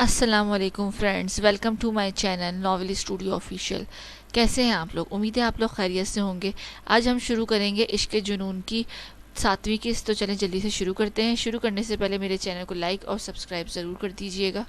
السلام علیکم friends, welcome to my channel novel studio official. کیسے ہیں آپ لوگ؟ امید ہے آپ لوگ خیریت سے ہوں گے۔ آج ہم شروع کریں گے عشق جنون کی 7ویں قسط، تو چلیں جلدی سے شروع کرتے ہیں۔ شروع کرنے سے پہلے میرے چینل کو لائک اور سبسکرائب ضرور کر دیجیے گا۔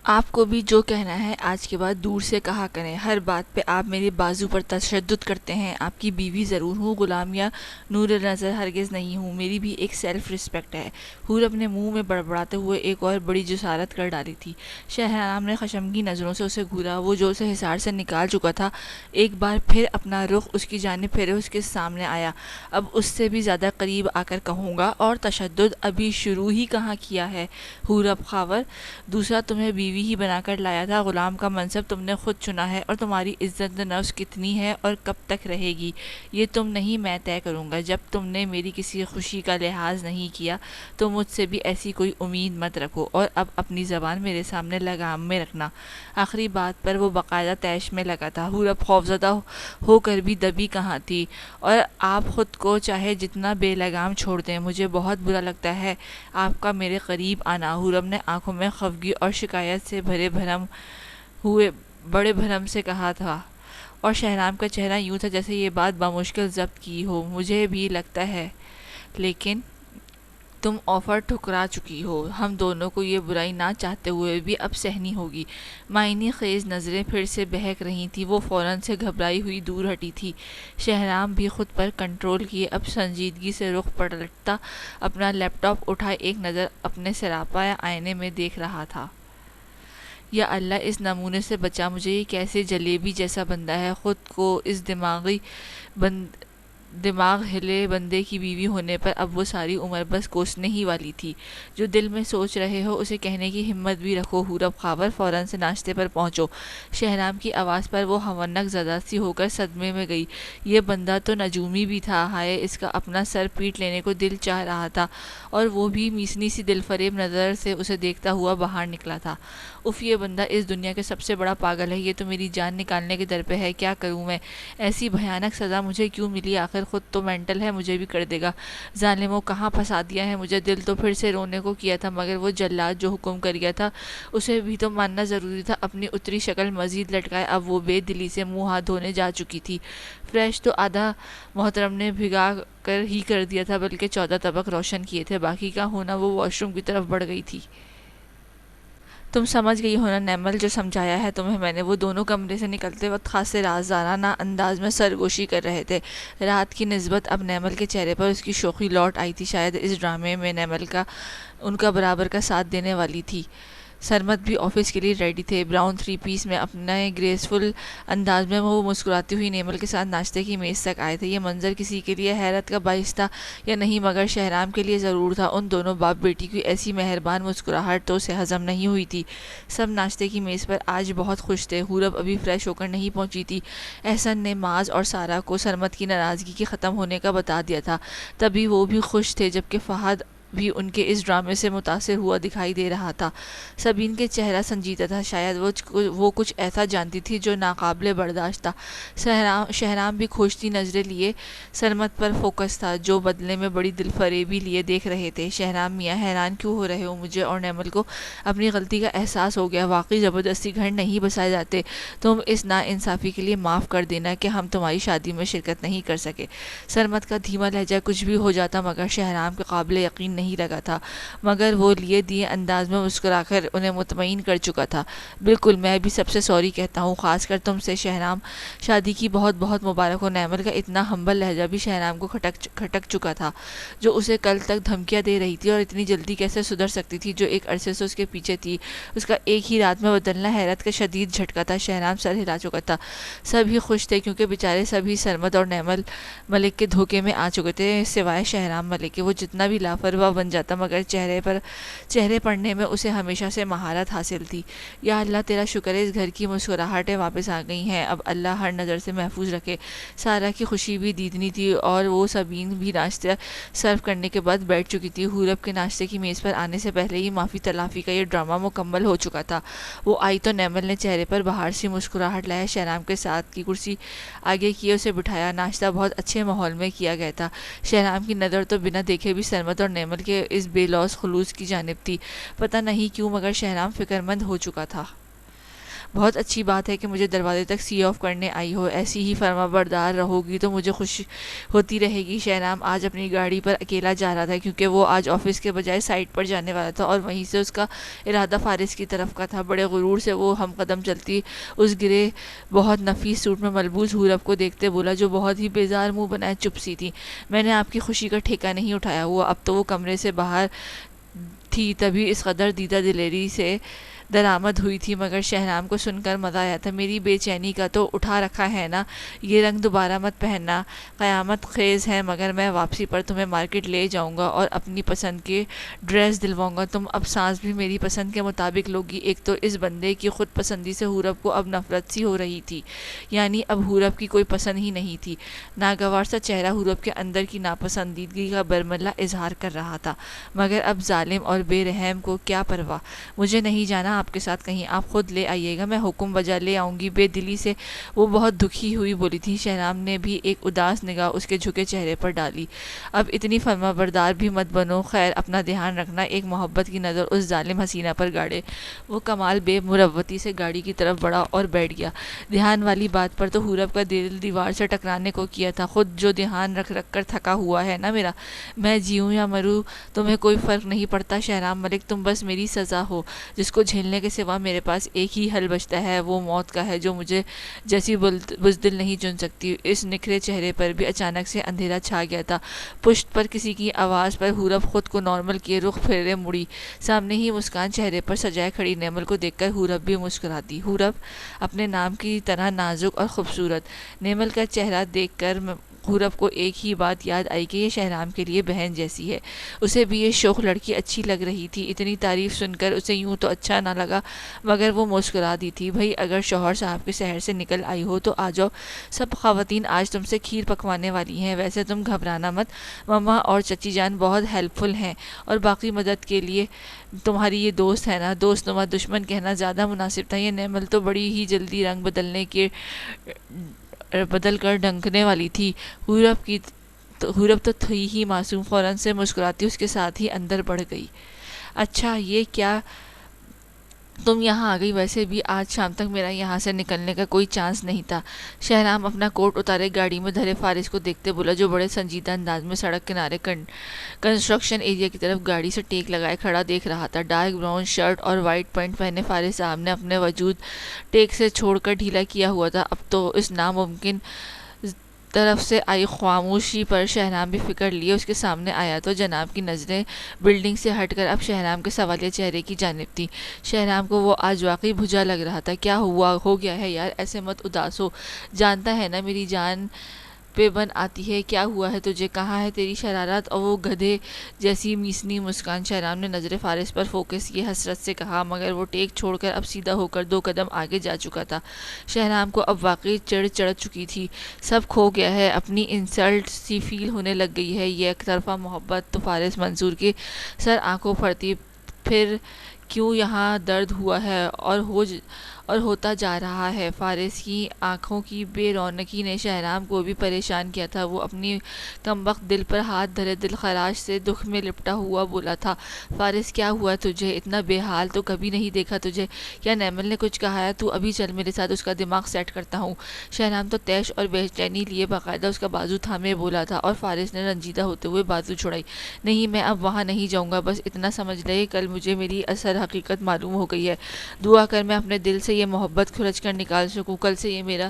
آپ کو بھی جو کہنا ہے آج کے بعد دور سے کہا کریں۔ ہر بات پہ آپ میرے بازو پر تشدد کرتے ہیں۔ آپ کی بیوی ضرور ہوں، غلام یا نور نظر ہرگز نہیں ہوں۔ میری بھی ایک سیلف رسپیکٹ ہے۔ حور اپنے منہ میں بڑبڑاتے ہوئے ایک اور بڑی جسارت کر ڈالی تھی۔ شہرام نے خشمگین نظروں سے اسے گھورا۔ وہ جو اسے حصار سے نکال چکا تھا ایک بار پھر اپنا رخ اس کی جانب پھیرے اس کے سامنے آیا۔ اب اس سے بھی زیادہ قریب آ کر کہوں گا، اور تشدد ابھی شروع ہی کہاں کیا ہے حور اب خاور۔ دوسرا تمہیں بیوی ہی بنا کر لایا تھا، غلام کا منصب تم نے خود چنا ہے، اور تمہاری عزت نفس کتنی ہے اور کب تک رہے گی یہ تم نہیں میں طے کروں گا۔ جب تم نے میری کسی خوشی کا لحاظ نہیں کیا تو مجھ سے بھی ایسی کوئی امید مت رکھو، اور اب اپنی زبان میرے سامنے لگام میں رکھنا۔ آخری بات پر وہ باقاعدہ طیش میں لگا تھا۔ حور اب خوفزدہ ہو کر بھی دبی کہاں تھی، اور آپ خود کو چاہے جتنا بے لگام چھوڑ دیں، مجھے بہت برا لگتا ہے آپ کا میرے قریب آنا۔ حورم نے آنکھوں میں خفگی اور شکایت سے بھرے بڑے بھرم سے کہا تھا، اور شہرام کا چہرہ یوں تھا جیسے یہ بات بامشکل ضبط کی ہو۔ مجھے بھی لگتا ہے، لیکن تم آفر ٹھکرا چکی ہو۔ ہم دونوں کو یہ برائی نہ چاہتے ہوئے بھی اب سہنی ہوگی۔ معنی خیز نظریں پھر سے بہک رہی تھیں۔ وہ فوراً سے گھبرائی ہوئی دور ہٹی تھی۔ شہرام بھی خود پر کنٹرول کیے اب سنجیدگی سے رخ پلٹتا اپنا لیپ ٹاپ اٹھائے ایک نظر اپنے سراپا آئینے میں دیکھ رہا تھا۔ یا اللہ، اس نمونے سے بچا مجھے۔ یہ کیسے جلیبی جیسا بندہ ہے، خود کو اس دماغ ہلے بندے کی بیوی ہونے پر اب وہ ساری عمر بس کوسنے ہی والی تھی۔ جو دل میں سوچ رہے ہو اسے کہنے کی ہمت بھی رکھو حور اب خاور، فوراً سے ناشتے پر پہنچو۔ شہرام کی آواز پر وہ ہونک زدہ سی ہو کر صدمے میں گئی۔ یہ بندہ تو نجومی بھی تھا، ہائے اس کا اپنا سر پیٹ لینے کو دل چاہ رہا تھا، اور وہ بھی میسنی سی دل فریب نظر سے اسے دیکھتا ہوا باہر نکلا تھا۔ اف، یہ بندہ اس دنیا کے سب سے بڑا پاگل ہے، یہ تو میری جان نکالنے کے در پہ ہے۔ کیا کروں میں؟ ایسی بھیانک سزا مجھے کیوں ملی؟ آخر خود تو مینٹل ہے، مجھے بھی کر دے گا۔ ظالموں، کہاں پھنسا دیا ہے مجھے۔ دل تو پھر سے رونے کو کیا تھا، مگر وہ جلاد جو حکم کر گیا تھا اسے بھی تو ماننا ضروری تھا۔ اپنی اتری شکل مزید لٹکائے اب وہ بے دلی سے منہ ہاتھ دھونے جا چکی تھی۔ فریش تو آدھا محترم نے بھگا کر ہی کر دیا تھا، بلکہ 14 طبق روشن کیے تھے، باقی کا ہونا وہ واش روم کی طرف بڑھ گئی تھی۔ تم سمجھ گئی ہو نا نیمل، جو سمجھایا ہے تمہیں میں نے۔ وہ دونوں کمرے سے نکلتے وقت خاصے رازدارانہ انداز میں سرگوشی کر رہے تھے۔ رات کی نسبت اب نیمل کے چہرے پر اس کی شوخی لوٹ آئی تھی۔ شاید اس ڈرامے میں نیمل ان کا برابر کا ساتھ دینے والی تھی۔ سرمد بھی آفس کے لیے ریڈی تھے۔ براؤن 3 پیس میں اپنے گریسفل انداز میں وہ مسکراتی ہوئی نیمل کے ساتھ ناشتے کی میز تک آئے تھے۔ یہ منظر کسی کے لیے حیرت کا باعث تھا یا نہیں، مگر شہرام کے لیے ضرور تھا۔ ان دونوں باپ بیٹی کی ایسی مہربان مسکراہٹ تو اسے ہضم نہیں ہوئی تھی۔ سب ناشتے کی میز پر آج بہت خوش تھے۔ حورب ابھی فریش ہو کر نہیں پہنچی تھی۔ احسن نے معاذ اور سارہ کو سرمد کی ناراضگی کے ختم ہونے کا بتا دیا تھا، تبھی وہ بھی خوش تھے، جبکہ فہد بھی ان کے اس ڈرامے سے متاثر ہوا دکھائی دے رہا تھا۔ سبین کے چہرہ سنجیدہ تھا، شاید وہ کچھ ایسا جانتی تھی جو ناقابل برداشت تھا۔ شہرام بھی کھوجتی نظریں لیے سرمد پر فوکس تھا، جو بدلے میں بڑی دل فریبی لیے دیکھ رہے تھے۔ شہرام میاں، حیران کیوں ہو رہے ہو؟ مجھے اور نیمل کو اپنی غلطی کا احساس ہو گیا۔ واقعی زبردستی گھر نہیں بسائے جاتے۔ تم اس نا انصافی کے لیے معاف کر دینا کہ ہم تمہاری شادی میں شرکت نہیں کر سکے۔ سرمد کا دھیما لہجہ کچھ بھی ہو جاتا مگر شہرام کے قابل یقین نہیں لگا تھا، مگر وہ لیے دیے انداز میں مسکرا کر انہیں مطمئن کر چکا تھا۔ بالکل، میں بھی سب سے سوری کہتا ہوں، خاص کر تم سے شہرام۔ شادی کی بہت بہت مبارک ہو۔ نیمل کا اتنا ہمبل لہجہ بھی شہرام کو کھٹک چکا تھا، جو اسے کل تک دھمکیاں دے رہی تھی، اور اتنی جلدی کیسے سدھر سکتی تھی، جو ایک عرصے سے اس کے پیچھے تھی۔ اس کا ایک ہی رات میں بدلنا حیرت کا شدید جھٹکا تھا۔ شہرام سر ہلا چکا تھا۔ سب ہی خوش تھے، کیونکہ بیچارے سبھی سرمد اور نیمل ملک کے دھوکے میں آ چکے تھے، سوائے شہرام ملک کے۔ وہ جتنا بھی لاپرواہ بن جاتا، مگر چہرے پڑھنے میں اسے ہمیشہ سے مہارت حاصل تھی۔ یا اللہ، تیرا شکر ہے اس گھر کی مسکراہٹیں واپس آ گئی ہیں، اب اللہ ہر نظر سے محفوظ رکھے۔ سارہ کی خوشی بھی دیدنی تھی، اور وہ سبین بھی ناشتہ سرو کرنے کے بعد بیٹھ چکی تھی۔ حورب کے ناشتے کی میز پر آنے سے پہلے ہی معافی تلافی کا یہ ڈرامہ مکمل ہو چکا تھا۔ وہ آئی تو نیمل نے چہرے پر باہر سی مسکراہٹ لائے شہرام کے ساتھ کی کرسی آگے کیے اسے بٹھایا۔ ناشتہ بہت اچھے ماحول میں کیا گیا تھا۔ شہرام کی نظر تو بنا دیکھے بھی سرمد اور نیمل کے اس بے لوث خلوص کی جانب تھی۔ پتہ نہیں کیوں مگر شہرام فکر مند ہو چکا تھا۔ بہت اچھی بات ہے کہ مجھے دروازے تک سی آف کرنے آئی ہو، ایسی ہی فرما بردار رہو گی تو مجھے خوشی ہوتی رہے گی۔ شہرام آج اپنی گاڑی پر اکیلا جا رہا تھا کیونکہ وہ آج آفس کے بجائے سائٹ پر جانے والا تھا، اور وہیں سے اس کا ارادہ فارس کی طرف کا تھا۔ بڑے غرور سے وہ ہم قدم چلتی اس گرے بہت نفیس سوٹ میں ملبوس حورب کو دیکھتے بولا، جو بہت ہی بیزار منہ بنائے چپ سی تھی، میں نے آپ کی خوشی کا ٹھیکہ نہیں اٹھایا ہوا۔ اب تو وہ کمرے سے باہر تھی تبھی اس قدر دیدہ دلیری سے درآمد ہوئی تھی، مگر شہرام کو سن کر مزہ آیا تھا۔ میری بے چینی کا تو اٹھا رکھا ہے نا، یہ رنگ دوبارہ مت پہننا، قیامت خیز ہے، مگر میں واپسی پر تمہیں مارکیٹ لے جاؤں گا اور اپنی پسند کی ڈریس دلواؤں گا، تم اب سانس بھی میری پسند کے مطابق لوگی۔ ایک تو اس بندے کی خود پسندی سے حورب کو اب نفرت سی ہو رہی تھی، یعنی اب حورب کی کوئی پسند ہی نہیں تھی۔ ناگوار سا چہرہ حورب کے اندر کی ناپسندیدگی کا برملا اظہار کر رہا تھا، مگر اب ظالم اور بے رحم کو کیا پرواہ۔ مجھے نہیں جانا آپ کے ساتھ کہیں، آپ خود لے آئیے گا، میں حکم بجا لے آؤں گی، بے دلی سے وہ بہت دکھی ہوئی بولی تھی۔ شہرام نے بھی ایک اداس نگاہ اس کے جھکے چہرے پر ڈالی۔ اب اتنی فرما بردار بھی مت بنو، خیر اپنا دھیان رکھنا۔ ایک محبت کی نظر اس ظالم حسینہ پر گاڑے وہ کمال بے مروتی سے گاڑی کی طرف بڑھا اور بیٹھ گیا۔ دھیان والی بات پر تو حورب کا دل دیوار سے ٹکرانے کو کیا تھا، خود جو دھیان رکھ رکھ کر تھکا ہوا ہے نا میرا، میں جیوں یا مروں تمہیں کوئی فرق نہیں پڑتا شہرام ملک، تم بس میری سزا ہو، جس کو جھیلنے کے سوا میرے پاس ایک ہی حل بچتا ہے، وہ موت کا ہے، جو مجھے جیسی بزدل نہیں چن سکتی۔ اس نکھرے چہرے پر بھی اچانک سے اندھیرا چھا گیا تھا۔ پشت پر کسی کی آواز پر حورب خود کو نارمل کیے رخ پھیرے مڑی، سامنے ہی مسکان چہرے پر سجائے کھڑی نیمل کو دیکھ کر حورب بھی مسکرا دی۔ حورب اپنے نام کی طرح نازک اور خوبصورت۔ نیمل کا چہرہ دیکھ کر حورب کو ایک ہی بات یاد آئی کہ یہ شہرام کے لیے بہن جیسی ہے، اسے بھی یہ شوخ لڑکی اچھی لگ رہی تھی۔ اتنی تعریف سن کر اسے یوں تو اچھا نہ لگا، مگر وہ مسکرا دی تھی۔ بھئی اگر شوہر صاحب کے شہر سے نکل آئی ہو تو آ جاؤ، سب خواتین آج تم سے کھیر پکوانے والی ہیں، ویسے تم گھبرانا مت، مما اور چچی جان بہت ہیلپ فل ہیں، اور باقی مدد کے لیے تمہاری یہ دوست ہے نا، دوست نما دشمن کہنا زیادہ مناسب تھا۔ یہ نیمل تو بڑی ہی جلدی رنگ بدل کر ڈھنکنے والی تھی۔ حورب تو تھی ہی معصوم، فوراً سے مسکراتی اس کے ساتھ ہی اندر بڑھ گئی۔ اچھا یہ کیا تم یہاں آ گئی، ویسے بھی آج شام تک میرا یہاں سے نکلنے کا کوئی چانس نہیں تھا۔ شہرام اپنا کوٹ اتارے گاڑی میں دھرے فارس کو دیکھتے بولا، جو بڑے سنجیدہ انداز میں سڑک کنارے کنسٹرکشن ایریا کی طرف گاڑی سے ٹیک لگائے کھڑا دیکھ رہا تھا۔ ڈارک براؤن شرٹ اور وائٹ پینٹ پہنے فارس صاحب نے اپنے وجود ٹیک سے چھوڑ کر ڈھیلا کیا ہوا تھا۔ اب تو اس ناممکن طرف سے آئی خاموشی پر شہرام بھی فکر لیے اس کے سامنے آیا تو جناب کی نظریں بلڈنگ سے ہٹ کر اب شہرام کے سوالیہ چہرے کی جانب تھی۔ شہرام کو وہ آج واقعی بھجا لگ رہا تھا۔ کیا ہو گیا ہے یار، ایسے مت اداس ہو، جانتا ہے نا میری جان پہ بن آتی ہے، کیا ہوا ہے تجھے، کہاں ہے تیری شرارت اور وہ گدھے جیسی میسنی مسکان۔ شہرام نے نظر فارس پر فوکس کیے، حسرت سے کہا، مگر وہ ٹیک چھوڑ کر اب سیدھا ہو کر 2 قدم آگے جا چکا تھا۔ شہرام کو اب واقعی چڑھ چکی تھی، سب کھو گیا ہے، اپنی انسلٹ سی فیل ہونے لگ گئی ہے، یہ ایک طرفہ محبت تو فارس منظور کے سر آنکھوں پھڑتی، پھر کیوں یہاں درد ہوا ہے اور ہوتا جا رہا ہے۔ فارس کی آنکھوں کی بے رونقی نے شہرام کو بھی پریشان کیا تھا۔ وہ اپنی کمبخت دل پر ہاتھ دھرے دل خراش سے دکھ میں لپٹا ہوا بولا تھا، فارس کیا ہوا تجھے، اتنا بے حال تو کبھی نہیں دیکھا تجھے، کیا نیمل نے کچھ کہا ہے، تو ابھی چل میرے ساتھ، اس کا دماغ سیٹ کرتا ہوں۔ شہرام تو طیش اور بے چینی لیے باقاعدہ اس کا بازو تھامے بولا تھا، اور فارس نے رنجیدہ ہوتے ہوئے بازو چھڑائی۔ نہیں میں اب وہاں نہیں جاؤں گا، بس اتنا سمجھ لے کل مجھے میری اصل حقیقت معلوم ہو گئی ہے، دعا کر میں اپنے دل سے یہ محبت کھرچ کر نکال سکوں، کل سے یہ میرا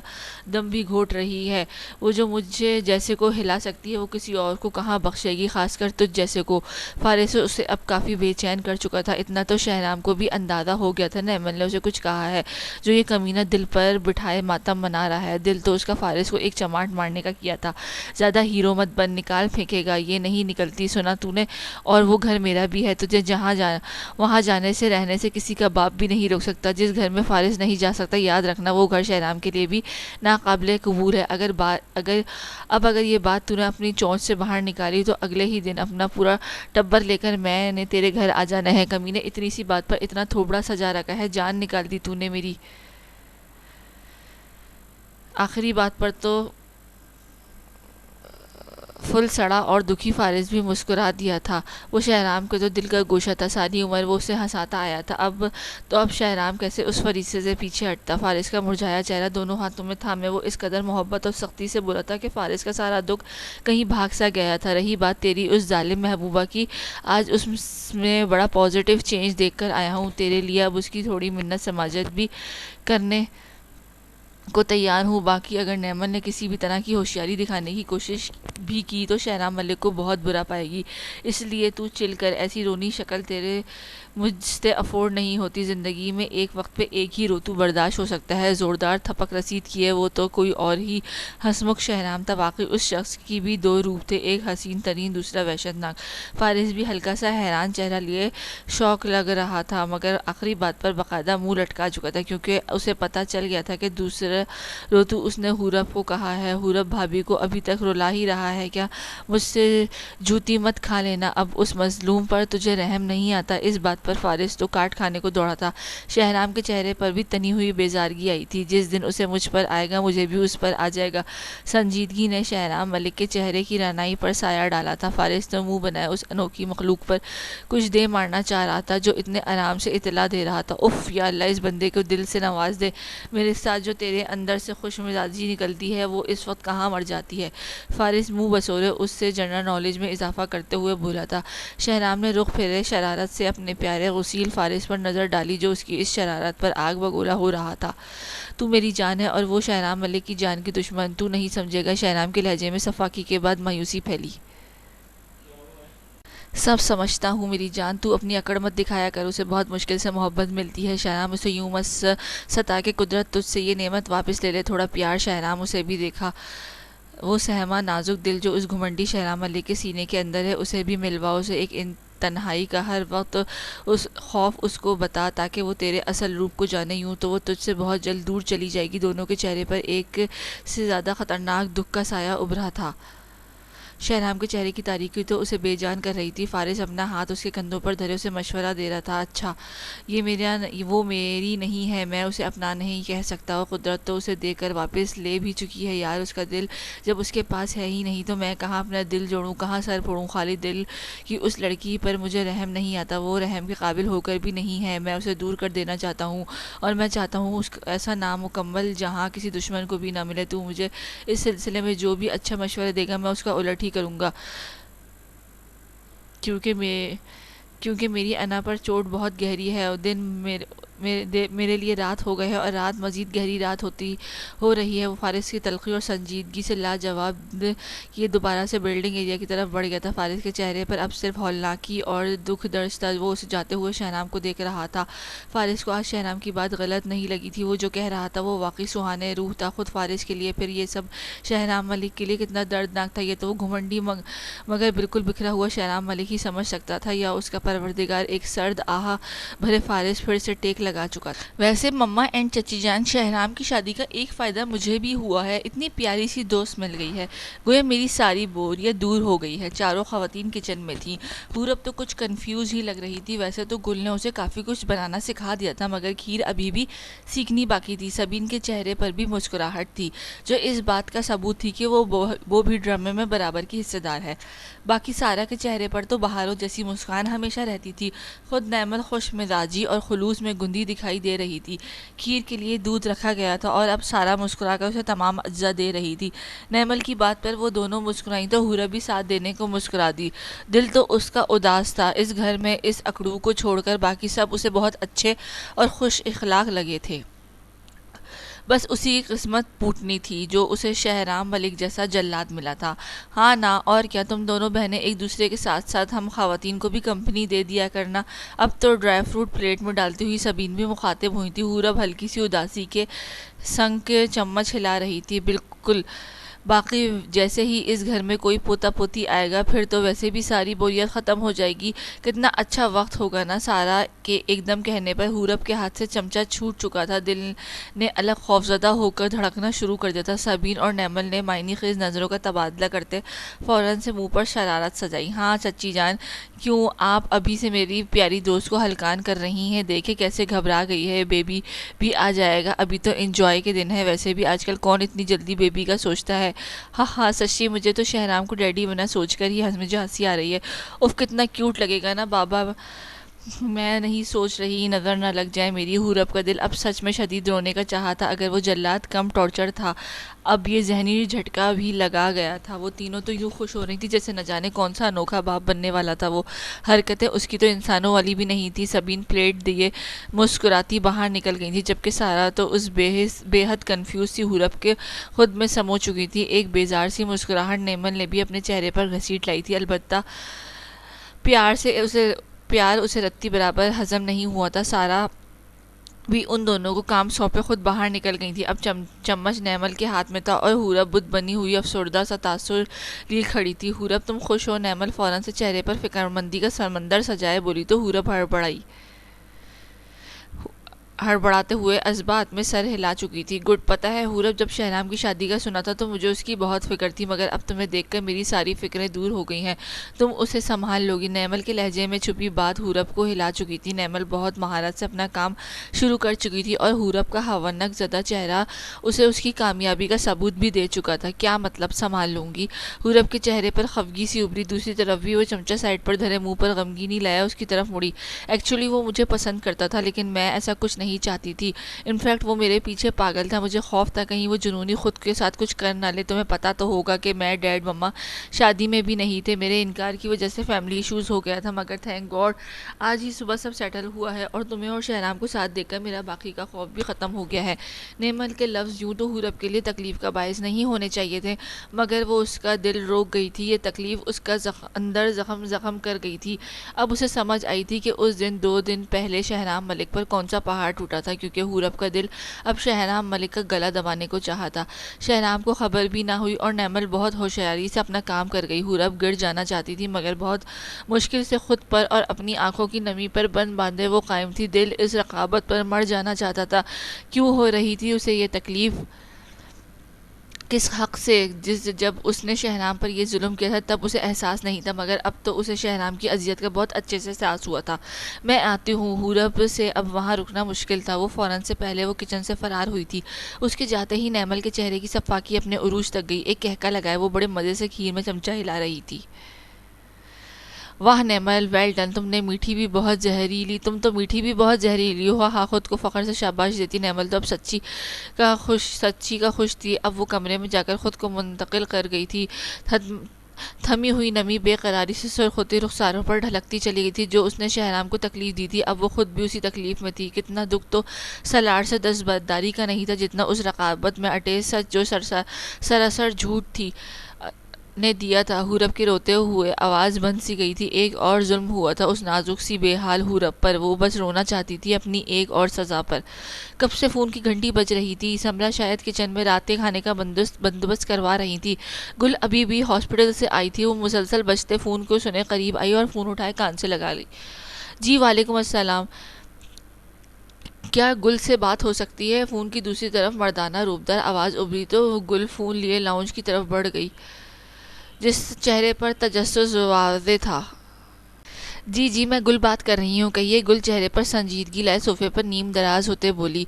دم بھی گھوٹ رہی ہے، وہ جو مجھے جیسے کو ہلا سکتی ہے وہ کسی اور کو کہاں بخشے گی، خاص کر تجھ جیسے کو۔ فارس اسے اب کافی بے چین کر چکا تھا، اتنا تو شہرام کو بھی اندازہ ہو گیا تھا نیمل نے اسے کچھ کہا ہے جو یہ کمینہ دل پر بٹھائے ماتم منا رہا ہے۔ دل تو اس کا فارس کو ایک چماٹ مارنے کا کیا تھا، زیادہ ہیرو مت بن، نکال پھینکے گا، یہ نہیں نکلتی، سنا تو نے، اور وہ گھر میرا بھی ہے، تجھے جہاں وہاں جانے سے رہنے سے کسی کا باپ بھی نہیں روک سکتا، جس گھر میں فارس نہیں جا سکتا یاد رکھنا وہ گھر شہرام کے لیے بھی ناقابل قبول ہے۔ اگر یہ بات تو نے اپنی چونچ سے باہر نکالی تو اگلے ہی دن اپنا پورا ٹبر لے کر میں نے تیرے گھر آ جانا ہے۔ کمینے اتنی سی بات پر اتنا تھوبڑا سجا رکھا ہے، جان نکال دی تو نے میری، آخری بات پر تو فل سڑا اور دکھی فارس بھی مسکرا دیا تھا۔ وہ شہرام کے تو دل کا گوشہ تھا، ساری عمر وہ اسے ہنساتا آیا تھا، اب شہرام کیسے اس فریضے سے پیچھے ہٹتا۔ فارس کا مرجھایا چہرہ دونوں ہاتھوں میں تھامے وہ اس قدر محبت اور سختی سے بولا تھا کہ فارس کا سارا دکھ کہیں بھاگ سا گیا تھا۔ رہی بات تیری اس ظالم محبوبہ کی، آج اس میں بڑا پازیٹیو چینج دیکھ کر آیا ہوں، تیرے لیے اب اس کی تھوڑی منت سماجت بھی کرنے کو تیار ہوں۔ باقی اگر نیمل نے کسی بھی طرح کی ہوشیاری دکھانے کی کوشش بھی کی تو شہرام ملک کو بہت برا پائے گی، اس لیے تو چل کر، ایسی رونی شکل تیرے مجھ سے افورڈ نہیں ہوتی، زندگی میں ایک وقت پہ ایک ہی روتو برداشت ہو سکتا ہے۔ زوردار تھپک رسید کیے وہ تو کوئی اور ہی ہنسمکھ شہرام تھا، واقعی اس شخص کی بھی دو روپ تھے، ایک حسین ترین، دوسرا وحشت ناک۔ فارس بھی ہلکا سا حیران چہرہ لیے شوق لگ رہا تھا، مگر آخری بات پر باقاعدہ منہ لٹکا چکا تھا، کیونکہ اسے پتہ چل گیا تھا کہ دوسرا روتو اس نے حورب کو کہا ہے۔ حورب بھابھی کو ابھی تک رلا ہی رہا ہے کیا؟ مجھ سے جوتی مت کھا لینا اب، اس مظلوم پر تجھے رحم نہیں آتا؟ اس بات پر فارس تو کاٹ کھانے کو دوڑا تھا۔ شہرام کے چہرے پر بھی تنی ہوئی بیزارگی آئی تھی، جس دن اسے مجھ پر آئے گا مجھے بھی اس پر آ جائے گا۔ سنجیدگی نے شہرام ملک کے چہرے کی رعنائی پر سایہ ڈالا تھا۔ فارس تو منہ بنائے اس انوکھی مخلوق پر کچھ دے مارنا چاہ رہا تھا جو اتنے آرام سے اطلاع دے رہا تھا۔ اف یا اللہ، اس بندے کو دل سے نواز دے، میرے ساتھ جو تیرے اندر سے خوش مزاجی نکلتی ہے وہ اس وقت کہاں مر جاتی ہے۔ فارس منہ بسورے اس سے جنرل نالج میں اضافہ کرتے ہوئے بولا تھا۔ شہرام نے رخ پھیرے شرارت سے اپنے پیارے غسیل فارس پر نظر ڈالی جو اس کی اس شرارت پر آگ بگولا ہو رہا تھا۔ تو میری جان ہے اور وہ شہرام ملک کی جان کی دشمن، تو نہیں سمجھے گا؟ شہرام کے لہجے میں صفاقی کے بعد مایوسی پھیلی۔ سب سمجھتا ہوں میری جان، تو اپنی اکڑ مت دکھایا کر، اسے بہت مشکل سے محبت ملتی ہے۔ شہرام اسے یوں مت ستا کہ قدرت تجھ سے یہ نعمت واپس لے لے، تھوڑا پیار۔ شہرام اسے بھی دیکھا، وہ سہما نازک دل جو اس گھمنڈی شہرام ملک کے سینے کے اندر ہے اسے بھی ملوا، اسے ایک تنہائی کا ہر وقت اس خوف اس کو بتا تاکہ وہ تیرے اصل روپ کو جانے، یوں تو وہ تجھ سے بہت جلد دور چلی جائے گی۔ دونوں کے چہرے پر ایک سے زیادہ خطرناک دکھ کا سایہ ابھرا تھا۔ شہرام کے چہرے کی تاریکی تو اسے بے جان کر رہی تھی۔ فارس اپنا ہاتھ اس کے کندھوں پر دھرے اسے مشورہ دے رہا تھا۔ اچھا، وہ میری نہیں ہے، میں اسے اپنا نہیں کہہ سکتا، اور قدرت تو اسے دے کر واپس لے بھی چکی ہے یار، اس کا دل جب اس کے پاس ہے ہی نہیں تو میں کہاں اپنا دل جوڑوں، کہاں سر پھوڑوں؟ خالی دل کی اس لڑکی پر مجھے رحم نہیں آتا، وہ رحم کے قابل ہو کر بھی نہیں ہے، میں اسے دور کر دینا چاہتا ہوں، اور میں چاہتا ہوں اس ایسا نامکمل جہاں کسی دشمن کو بھی نہ ملے۔ تو مجھے اس سلسلے میں جو بھی اچھا مشورہ دے گا میں اس کا الٹ ہی کروں گا، کیونکہ میری انا پر چوٹ بہت گہری ہے، اور دن میرے لیے رات ہو گئے ہے، اور رات مزید گہری رات ہو رہی ہے۔ وہ فارس کی تلخی اور سنجیدگی سے لاجواب کیے دوبارہ سے بلڈنگ ایریا کی طرف بڑھ گیا تھا۔ فارس کے چہرے پر اب صرف ہولناکی اور دکھ درج تھا، وہ اسے جاتے ہوئے شہرام کو دیکھ رہا تھا۔ فارس کو آج شہرام کی بات غلط نہیں لگی تھی، وہ جو کہہ رہا تھا وہ واقعی سہانے روح تھا، خود فارس کے لیے، پھر یہ سب شہرام ملک کے لیے کتنا دردناک تھا یہ تو وہ گھمنڈی مگر بالکل بکھرا ہوا شہرام ملک ہی سمجھ سکتا تھا، یا اس کا پروردگار۔ ایک سرد آہ بھرے فارس پھر سے ٹیک لگا چکا تھا۔ ویسے مما اینڈ چچی جان، شہرام کی شادی کا ایک فائدہ مجھے بھی ہوا ہے، اتنی پیاری سی دوست مل گئی ہے، گویا میری ساری بوریت دور ہو گئی ہے۔ چاروں خواتین کچن میں تھیں، پورب تو کچھ کنفیوز ہی لگ رہی تھی، ویسے تو گل نے اسے کافی کچھ بنانا سکھا دیا تھا مگر کھیر ابھی بھی سیکھنی باقی تھی۔ سبین کے چہرے پر بھی مسکراہٹ تھی جو اس بات کا ثبوت تھی کہ وہ بھی ڈرامے میں برابر کی حصہ دار ہے۔ باقی سارا کے چہرے پر تو بہاروں جیسی مسکان ہمیشہ رہتی تھی، خود نیمل خوش مزاجی اور خلوص میں گندی دکھائی دے رہی تھی۔ کھیر کے لیے دودھ رکھا گیا تھا اور اب سارا مسکرا کر اسے تمام اجزا دے رہی تھی۔ نیمل کی بات پر وہ دونوں مسکرائیں تو حورب بھی ساتھ دینے کو مسکرا دی۔ دل تو اس کا اداس تھا، اس گھر میں اس اکڑو کو چھوڑ کر باقی سب اسے بہت اچھے اور خوش اخلاق لگے تھے، بس اسی کی قسمت پھوٹنی تھی جو اسے شہرام ملک جیسا جلاد ملا تھا۔ ہاں نا اور کیا، تم دونوں بہنیں ایک دوسرے کے ساتھ ساتھ ہم خواتین کو بھی کمپنی دے دیا کرنا۔ اب تو ڈرائی فروٹ پلیٹ میں ڈالتی ہوئی سبین بھی مخاطب ہوئی تھی۔ حورب ہلکی سی اداسی کے سنگ چمچ ہلا رہی تھی۔ بالکل، باقی جیسے ہی اس گھر میں کوئی پوتا پوتی آئے گا پھر تو ویسے بھی ساری بوریت ختم ہو جائے گی، کتنا اچھا وقت ہوگا نا۔ سارا کے ایک دم کہنے پر حورب کے ہاتھ سے چمچہ چھوٹ چکا تھا، دل نے الگ خوفزدہ ہو کر دھڑکنا شروع کر دیا تھا۔ سبین اور نیمل نے معنی خیز نظروں کا تبادلہ کرتے فوراً سے منہ پر شرارت سجائی۔ ہاں چچی جان، کیوں آپ ابھی سے میری پیاری دوست کو ہلکان کر رہی ہیں؟ دیکھیں کیسے گھبرا گئی ہے، بیبی بھی آ جائے گا، ابھی تو انجوائے کے دن ہے، ویسے بھی آج کل کون اتنی جلدی بیبی کا سوچتا ہے۔ ہاں ہاں سچی مجھے تو شہرام کو ڈیڈی بنا سوچ کر ہی مجھے ہنسی آ رہی ہے. اف کتنا کیوٹ لگے گا نا بابا. میں نہیں سوچ رہی نظر نہ لگ جائے میری. حورب کا دل اب سچ میں شدید رونے کا چاہا تھا. اگر وہ جلاد کم ٹارچر تھا اب یہ ذہنی جھٹکا بھی لگا گیا تھا. وہ تینوں تو یوں خوش ہو رہی تھی جیسے نہ جانے کون سا انوکھا باپ بننے والا تھا. وہ حرکتیں اس کی تو انسانوں والی بھی نہیں تھی. سبین پلیٹ دیے مسکراتی باہر نکل گئی تھی جبکہ سارا تو اس بے حد کنفیوز سی حورب کے خود میں سمو چکی تھی. ایک بیزار سی مسکراہٹ نیمل نے بھی اپنے چہرے پر گھسیٹ لائی تھی. البتہ پیار اسے رتی برابر ہضم نہیں ہوا تھا. سارا بھی ان دونوں کو کام سونپے خود باہر نکل گئی تھی. اب چمچ نیمل کے ہاتھ میں تھا اور حورب بت بنی ہوئی افسردہ سا تاثر لیے کھڑی تھی. حورب تم خوش ہو؟ نیمل فوراً سے چہرے پر فکرمندی کا سمندر سجائے بولی تو حورب ہڑبڑاتے ہوئے اثبات میں سر ہلا چکی تھی. گڈ. پتہ ہے حورب جب شہرام کی شادی کا سنا تھا تو مجھے اس کی بہت فکر تھی مگر اب تمہیں دیکھ کر میری ساری فکریں دور ہو گئی ہیں. تم اسے سنبھال لوگی. نیمل کے لہجے میں چھپی بات حورب کو ہلا چکی تھی. نیمل بہت مہارت سے اپنا کام شروع کر چکی تھی اور حورب کا ہونک زدہ چہرہ اسے اس کی کامیابی کا ثبوت بھی دے چکا تھا. کیا مطلب سنبھال لوں گی؟ حورب کے چہرے پر خفگی سی ابھری. دوسری طرف بھی وہ چمچہ سائڈ پر دھرے منہ پر غمگینی لایا اس کی طرف مڑی. ایکچولی وہ مجھے پسند کرتا تھا لیکن میں ایسا کچھ نہیں چاہتی تھی. انفیکٹ وہ میرے پیچھے پاگل تھا. مجھے خوف تھا کہیں وہ جنونی خود کے ساتھ کچھ کر نہ لے. تمہیں پتا تو ہوگا کہ میں ڈیڈ مما شادی میں بھی نہیں تھے. میرے انکار کی وجہ سے فیملی ایشوز ہو گیا تھا مگر تھینک گاڈ آج ہی صبح سب سیٹل ہوا ہے اور تمہیں اور شہرام کو ساتھ دیکھ کر میرا باقی کا خوف بھی ختم ہو گیا ہے. نیمل کے لفظ یوں تو حورب کے لیے تکلیف کا باعث نہیں ہونے چاہیے تھے مگر وہ اس کا دل روک گئی تھی. یہ تکلیف اس کا اندر زخم کر گئی تھی. اب اسے سمجھ آئی تھی کہ اس دن 2 دن پہلے شہرام ملک پر کون سا پہاڑ ٹوٹا تھا کیونکہ حورب کا دل اب شہرام ملک کا گلا دبانے کو چاہا تھا. شہرام کو خبر بھی نہ ہوئی اور نیمل بہت ہوشیاری سے اپنا کام کر گئی. حورب گر جانا چاہتی تھی مگر بہت مشکل سے خود پر اور اپنی آنکھوں کی نمی پر بند باندھے وہ قائم تھی. دل اس رقابت پر مر جانا چاہتا تھا. کیوں ہو رہی تھی اسے یہ تکلیف؟ کس حق سے؟ جب اس نے شہرام پر یہ ظلم کیا تھا تب اسے احساس نہیں تھا مگر اب تو اسے شہرام کی اذیت کا بہت اچھے سے احساس ہوا تھا. میں آتی ہوں. حورب سے اب وہاں رکنا مشکل تھا. وہ فوراً سے پہلے وہ کچن سے فرار ہوئی تھی. اس کے جاتے ہی نیمل کے چہرے کی صفاقی اپنے عروج تک گئی. ایک کہکا لگائے وہ بڑے مزے سے کھیر میں چمچہ ہلا رہی تھی. واہ نیمل ویل ڈن. تم تو میٹھی بھی بہت زہریلی ہو. ہاں خود کو فخر سے شاباش دیتی. نیمل تو اب سچی کا خوش تھی. اب وہ کمرے میں جا کر خود کو منتقل کر گئی تھی. تھمی ہوئی نمی بے قراری سے سرخ ہوتے رخساروں پر ڈھلکتی چلی گئی تھی. جو اس نے شہرام کو تکلیف دی تھی اب وہ خود بھی اسی تکلیف میں تھی. کتنا دکھ تو سلاڑ سے دستبرداری کا نہیں تھا جتنا اس رقابت میں اٹے سچ جو سراسر جھوٹ تھی نے دیا تھا. حورب کے روتے ہوئے آواز بند سی گئی تھی. ایک اور ظلم ہوا تھا اس نازک سی بے حال حورب پر. وہ بس رونا چاہتی تھی اپنی ایک اور سزا پر. کب سے فون کی گھنٹی بج رہی تھی. سمرا شاید کچن میں رات کے کھانے کا بندوبست کروا رہی تھی. گل ابھی بھی ہاسپٹل سے آئی تھی. وہ مسلسل بجتے فون کو سنے قریب آئی اور فون اٹھائے کان سے لگا لی. جی وعلیکم السلام. کیا گل سے بات ہو سکتی ہے؟ فون کی دوسری طرف مردانہ روبدار آواز ابھری تو گل فون لیے لاؤنج کی طرف بڑھ گئی جس چہرے پر تجسس واضح تھا. جی میں گل بات کر رہی ہوں. کہیے. گل چہرے پر سنجیدگی لائے صوفے پر نیم دراز ہوتے بولی.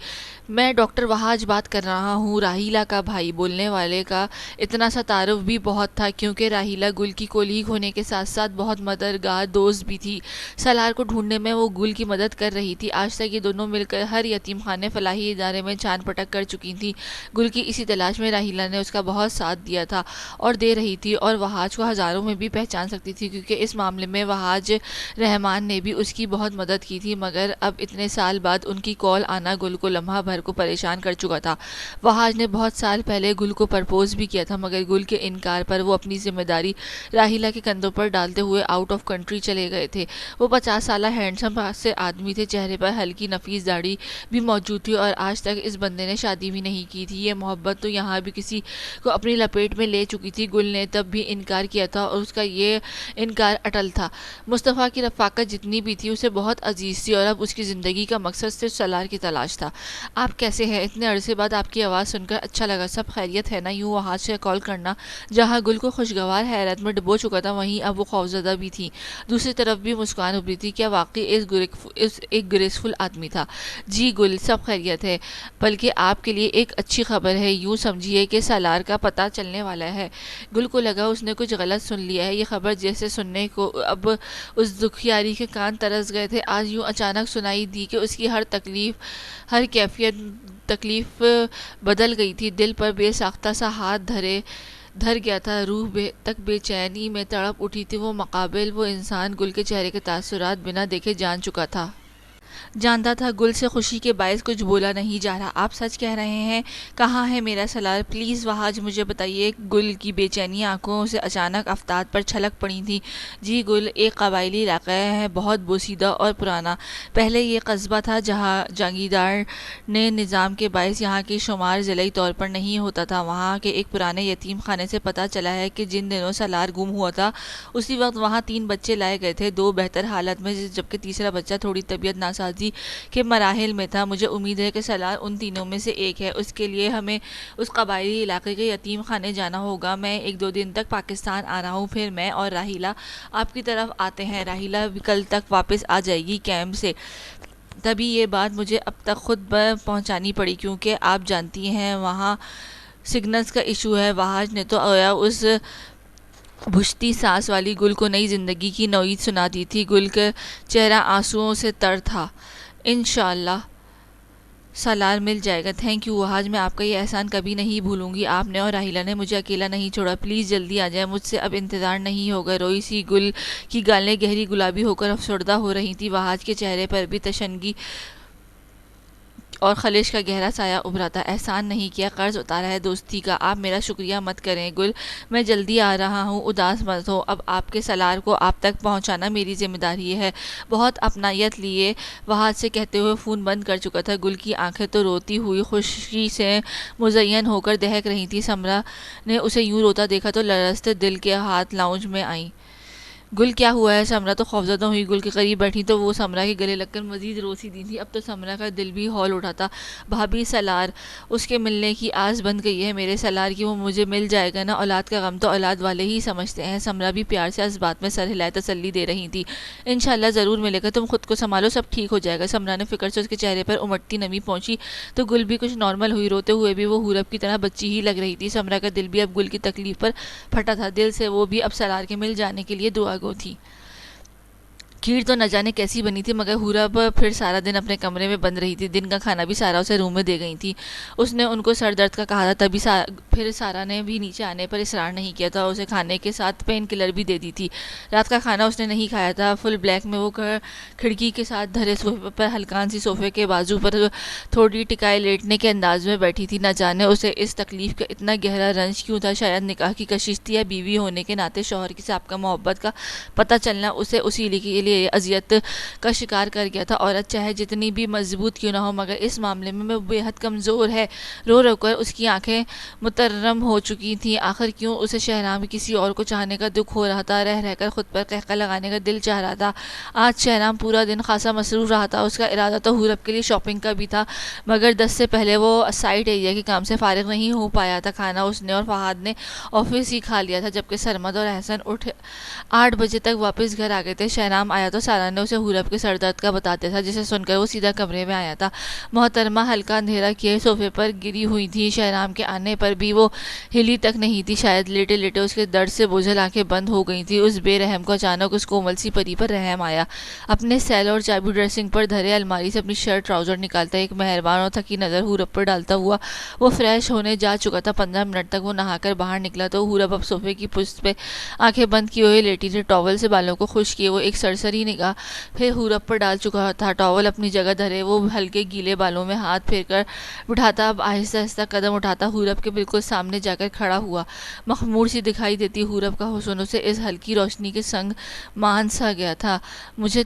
میں ڈاکٹر وہاج بات کر رہا ہوں. راہیلہ کا بھائی. بولنے والے کا اتنا سا تعارف بھی بہت تھا کیونکہ راہیلہ گل کی کولیگ ہونے کے ساتھ ساتھ بہت مددگار دوست بھی تھی. سالار کو ڈھونڈنے میں وہ گل کی مدد کر رہی تھی. آج تک یہ دونوں مل کر ہر یتیم خانے فلاحی ادارے میں چھان پٹک کر چکی تھی. گل کی اسی تلاش میں راہیلہ نے اس کا بہت ساتھ دیا تھا اور دے رہی تھی اور وہاج کو ہزاروں میں بھی پہچان سکتی تھی کیونکہ اس معاملے میں وہاج رحمان نے بھی اس کی بہت مدد کی تھی. مگر اب اتنے سال بعد ان کی کال آنا گل کو لمحہ بھر کو پریشان کر چکا تھا. وہاج نے بہت سال پہلے گل کو پرپوز بھی کیا تھا مگر گل کے انکار پر وہ اپنی ذمہ داری راہیلہ کے کندھوں پر ڈالتے ہوئے آؤٹ آف کنٹری چلے گئے تھے. وہ 50 سالہ ہینڈسم سے آدمی تھے. چہرے پر ہلکی نفیس داڑھی بھی موجود تھی اور آج تک اس بندے نے شادی بھی نہیں کی تھی. یہ محبت تو یہاں بھی کسی کو اپنی لپیٹ میں لے چکی تھی. گل نے تب بھی انکار کیا تھا اور اس کا یہ انکار اٹل تھا. مصطفیٰ کی رفاقت جتنی بھی تھی اسے بہت عزیز تھی، اور اب اس کی زندگی کا مقصد صرف سالار کی تلاش تھا۔ آپ کیسے ہیں؟ اتنے عرصے بعد آپ کی آواز سن کر اچھا لگا، سب خیریت ہے نا؟ یوں وہ ہاتھ سے کال کرنا جہاں گل کو خوشگوار حیرت میں ڈبو چکا تھا، وہیں اب وہ خوفزدہ بھی تھی۔ دوسری طرف بھی مسکان ابھری تھی۔ کیا واقعی ایک گریسفل آدمی تھا؟ جی گل، سب خیریت ہے، بلکہ آپ کے لیے ایک اچھی خبر ہے، یوں سمجھیے کہ سالار کا پتہ چلنے والا ہے۔ گل کو لگا اس نے کچھ غلط سن لیا ہے، یہ خبر جیسے سننے کو اب اس دکھیاری کے کان ترس گئے تھے، آج یوں اچانک سنائی دی کہ اس کی ہر تکلیف بدل گئی تھی، دل پر بے ساختہ سا ہاتھ دھر گیا تھا، روح تک بے چینی میں تڑپ اٹھی تھی۔ وہ مقابل وہ انسان گل کے چہرے کے تاثرات بنا دیکھے جان چکا تھا۔ جانتا تھا گل سے خوشی کے باعث کچھ بولا نہیں جا رہا۔ آپ سچ کہہ رہے ہیں؟ کہاں ہے میرا سالار؟ پلیز وہاج مجھے بتائیے۔ گل کی بے چینی آنکھوں سے اچانک آفتاب پر چھلک پڑی تھی۔ جی گل، ایک قبائلی علاقہ ہے، بہت بوسیدہ اور پرانا۔ پہلے یہ قصبہ تھا جہاں جاگیردار نے نظام کے باعث یہاں کی شمار ضلعی طور پر نہیں ہوتا تھا۔ وہاں کے ایک پرانے یتیم خانے سے پتہ چلا ہے کہ جن دنوں سالار گم ہوا تھا اسی وقت وہاں 3 بچے لائے گئے تھے، 2 بہتر حالت میں جبکہ تیسرا بچہ تھوڑی طبیعت ناسازی کے مراحل میں تھا۔ مجھے امید ہے کہ سالار ان تینوں میں سے ایک ہے۔ اس کے لیے ہمیں اس قبائلی علاقے کے یتیم خانے جانا ہوگا۔ میں 1-2 دن تک پاکستان آ رہا ہوں، پھر میں اور راحیلہ آپ کی طرف آتے ہیں۔ راحیلہ بھی کل تک واپس آ جائے گی کیمپ سے۔ تبھی یہ بات مجھے اب تک خود پہنچانی پڑی کیونکہ آپ جانتی ہیں وہاں سگنلز کا ایشو ہے۔ وہاج نے تو گویا اس بھجتی سانس والی گل کو نئی زندگی کی نوید سنا دی تھی۔ گل کا چہرہ آنسوؤں سے تر تھا۔ انشاءاللہ سالار مل جائے گا۔ تھینک یو وہاج، میں آپ کا یہ احسان کبھی نہیں بھولوں گی۔ آپ نے اور راحیلہ نے مجھے اکیلا نہیں چھوڑا، پلیز جلدی آ جائیں، مجھ سے اب انتظار نہیں ہوگا۔ روئی سی گل کی گالیں گہری گلابی ہو کر افسردہ ہو رہی تھی، وہاج کے چہرے پر بھی تشنگی اور خلش کا گہرا سایہ ابھرا تھا۔ احسان نہیں کیا، قرض اتارا ہے دوستی کا، آپ میرا شکریہ مت کریں گل، میں جلدی آ رہا ہوں، اداس مت ہو، اب آپ کے سالار کو آپ تک پہنچانا میری ذمہ داری ہے۔ بہت اپنائیت لیے وہاج سے کہتے ہوئے فون بند کر چکا تھا۔ گل کی آنکھیں تو روتی ہوئی خوشی سے مزین ہو کر دہک رہی تھی۔ سمرا نے اسے یوں روتا دیکھا تو لرزتے دل کے ہاتھ لاؤنج میں آئیں۔ گل کیا ہوا ہے؟ سمرا تو خوفزدہ ہوئی گل کے قریب بیٹھی تو وہ سمرا کے گلے لگ کر مزید روسی دی تھی۔ اب تو سمرا کا دل بھی ہول اٹھا تھا۔ بھابھی، سالار، اس کے ملنے کی آس بند گئی ہے میرے سالار کی، وہ مجھے مل جائے گا نا؟ اولاد کا غم تو اولاد والے ہی سمجھتے ہیں۔ سمرا بھی پیار سے اس بات میں سر ہلائے تسلی دے رہی تھی۔ انشاءاللہ ضرور ملے گا، تم خود کو سنبھالو، سب ٹھیک ہو جائے گا۔ سمرا نے فکر سے اس کے چہرے پر امٹتی نمی پہنچی تو گل بھی کچھ نارمل ہوئی، روتے ہوئے بھی وہ حورب کی طرح بچی ہی لگ رہی تھی۔ سمرا کا دل بھی اب گل کی تکلیف پر پھٹا تھا، دل سے وہ بھی اب سالار کے مل جانے کے لیے دعا گو تھی۔ کھیر تو نہ جانے کیسی بنی تھی، مگر حورب پھر سارا دن اپنے کمرے میں بند رہی تھی، دن کا کھانا بھی سارا اسے روم میں دے گئی تھی۔ اس نے ان کو سر درد کا کہا تھا، تبھی پھر سارا نے بھی نیچے آنے پر اصرار نہیں کیا تھا، اسے کھانے کے ساتھ پین کلر بھی دے دی تھی۔ رات کا کھانا اس نے نہیں کھایا تھا۔ فل بلیک میں وہ کھڑکی کے ساتھ دھرے صوفے پر ہلکان سی صوفے کے بازو پر تھوڑی ٹکائے لیٹنے کے انداز میں بیٹھی تھی۔ نہ جانے اسے اس تکلیف کا اتنا گہرا رنج کیوں تھا، شاید نکاح کی کشش تھی یا بیوی ہونے کے ناطے شوہر کی سابقہ محبت کا پتہ چلنا اسے اسی کے لیے اذیت کا شکار کر گیا تھا۔ عورت چاہے جتنی بھی مضبوط کیوں نہ ہو، مگر اس معاملے میں بے حد کمزور ہے۔ رو رو کر اس کی آنکھیں مترم ہو چکی تھیں۔ آخر کیوں اسے شہنام کسی اور کو چاہنے کا دکھ ہو رہا تھا، رہ رہ کر خود پر قہقہ لگانے کا دل چاہ رہا تھا۔ آج شہنام پورا دن خاصا مصروف رہا تھا، اس کا ارادہ تو حورب کے لیے شاپنگ کا بھی تھا، مگر 10 سے پہلے وہ سائٹ ایریا کے کام سے فارغ نہیں ہو پایا تھا۔ کھانا اس نے اور فہد نے آفس ہی کھا لیا تھا، جبکہ سرمد اور احسن 8 بجے تک واپس گھر آ گئے تھے۔ شہنام آیا تو سارا نے اسے حورب کے سر درد کا بتاتے تھا، جسے سن کر وہ سیدھا کمرے میں آیا تھا۔ محترمہ ہلکا اندھیرا کیے صوفے پر گری ہوئی تھی، شہنام کے آنے پر بھی وہ ہلی تک نہیں تھی، شاید لیٹے لیٹے اس کے درد سے بوجھل آنکھیں بند ہو گئی تھی۔ اس بے رحم کو اچانک اس کومل سی پری پر رحم آیا۔ اپنے سیل اور چابی ڈریسنگ پر دھرے الماری سے اپنی شرٹ ٹراؤزر نکالتا ایک مہربان اور تھکی نظر حورب پر ڈالتا ہوا وہ فریش ہونے جا چکا تھا۔ 15 منٹ تک وہ نہا کر باہر نکلا تو حورب اب صوفے کی پشت پہ آنکھیں بند کیے ہوئے لیٹی تھی، ٹاول سے بالوں کو خشک کیے وہ ایک سرسری نگاہ پھر حورب پر ڈال چکا تھا۔ ٹاول اپنی جگہ دھرے وہ ہلکے گیلے بالوں میں ہاتھ پھیر کر بٹھاتا اب آہستہ آہستہ قدم اٹھاتا حورب کے بالکل سامنے جا کر کھڑا ہوا۔ مخمور سی دکھائی دیتی حورب کا حسن اسے اس ہلکی روشنی کے سنگ مان سا گیا تھا۔ مجھے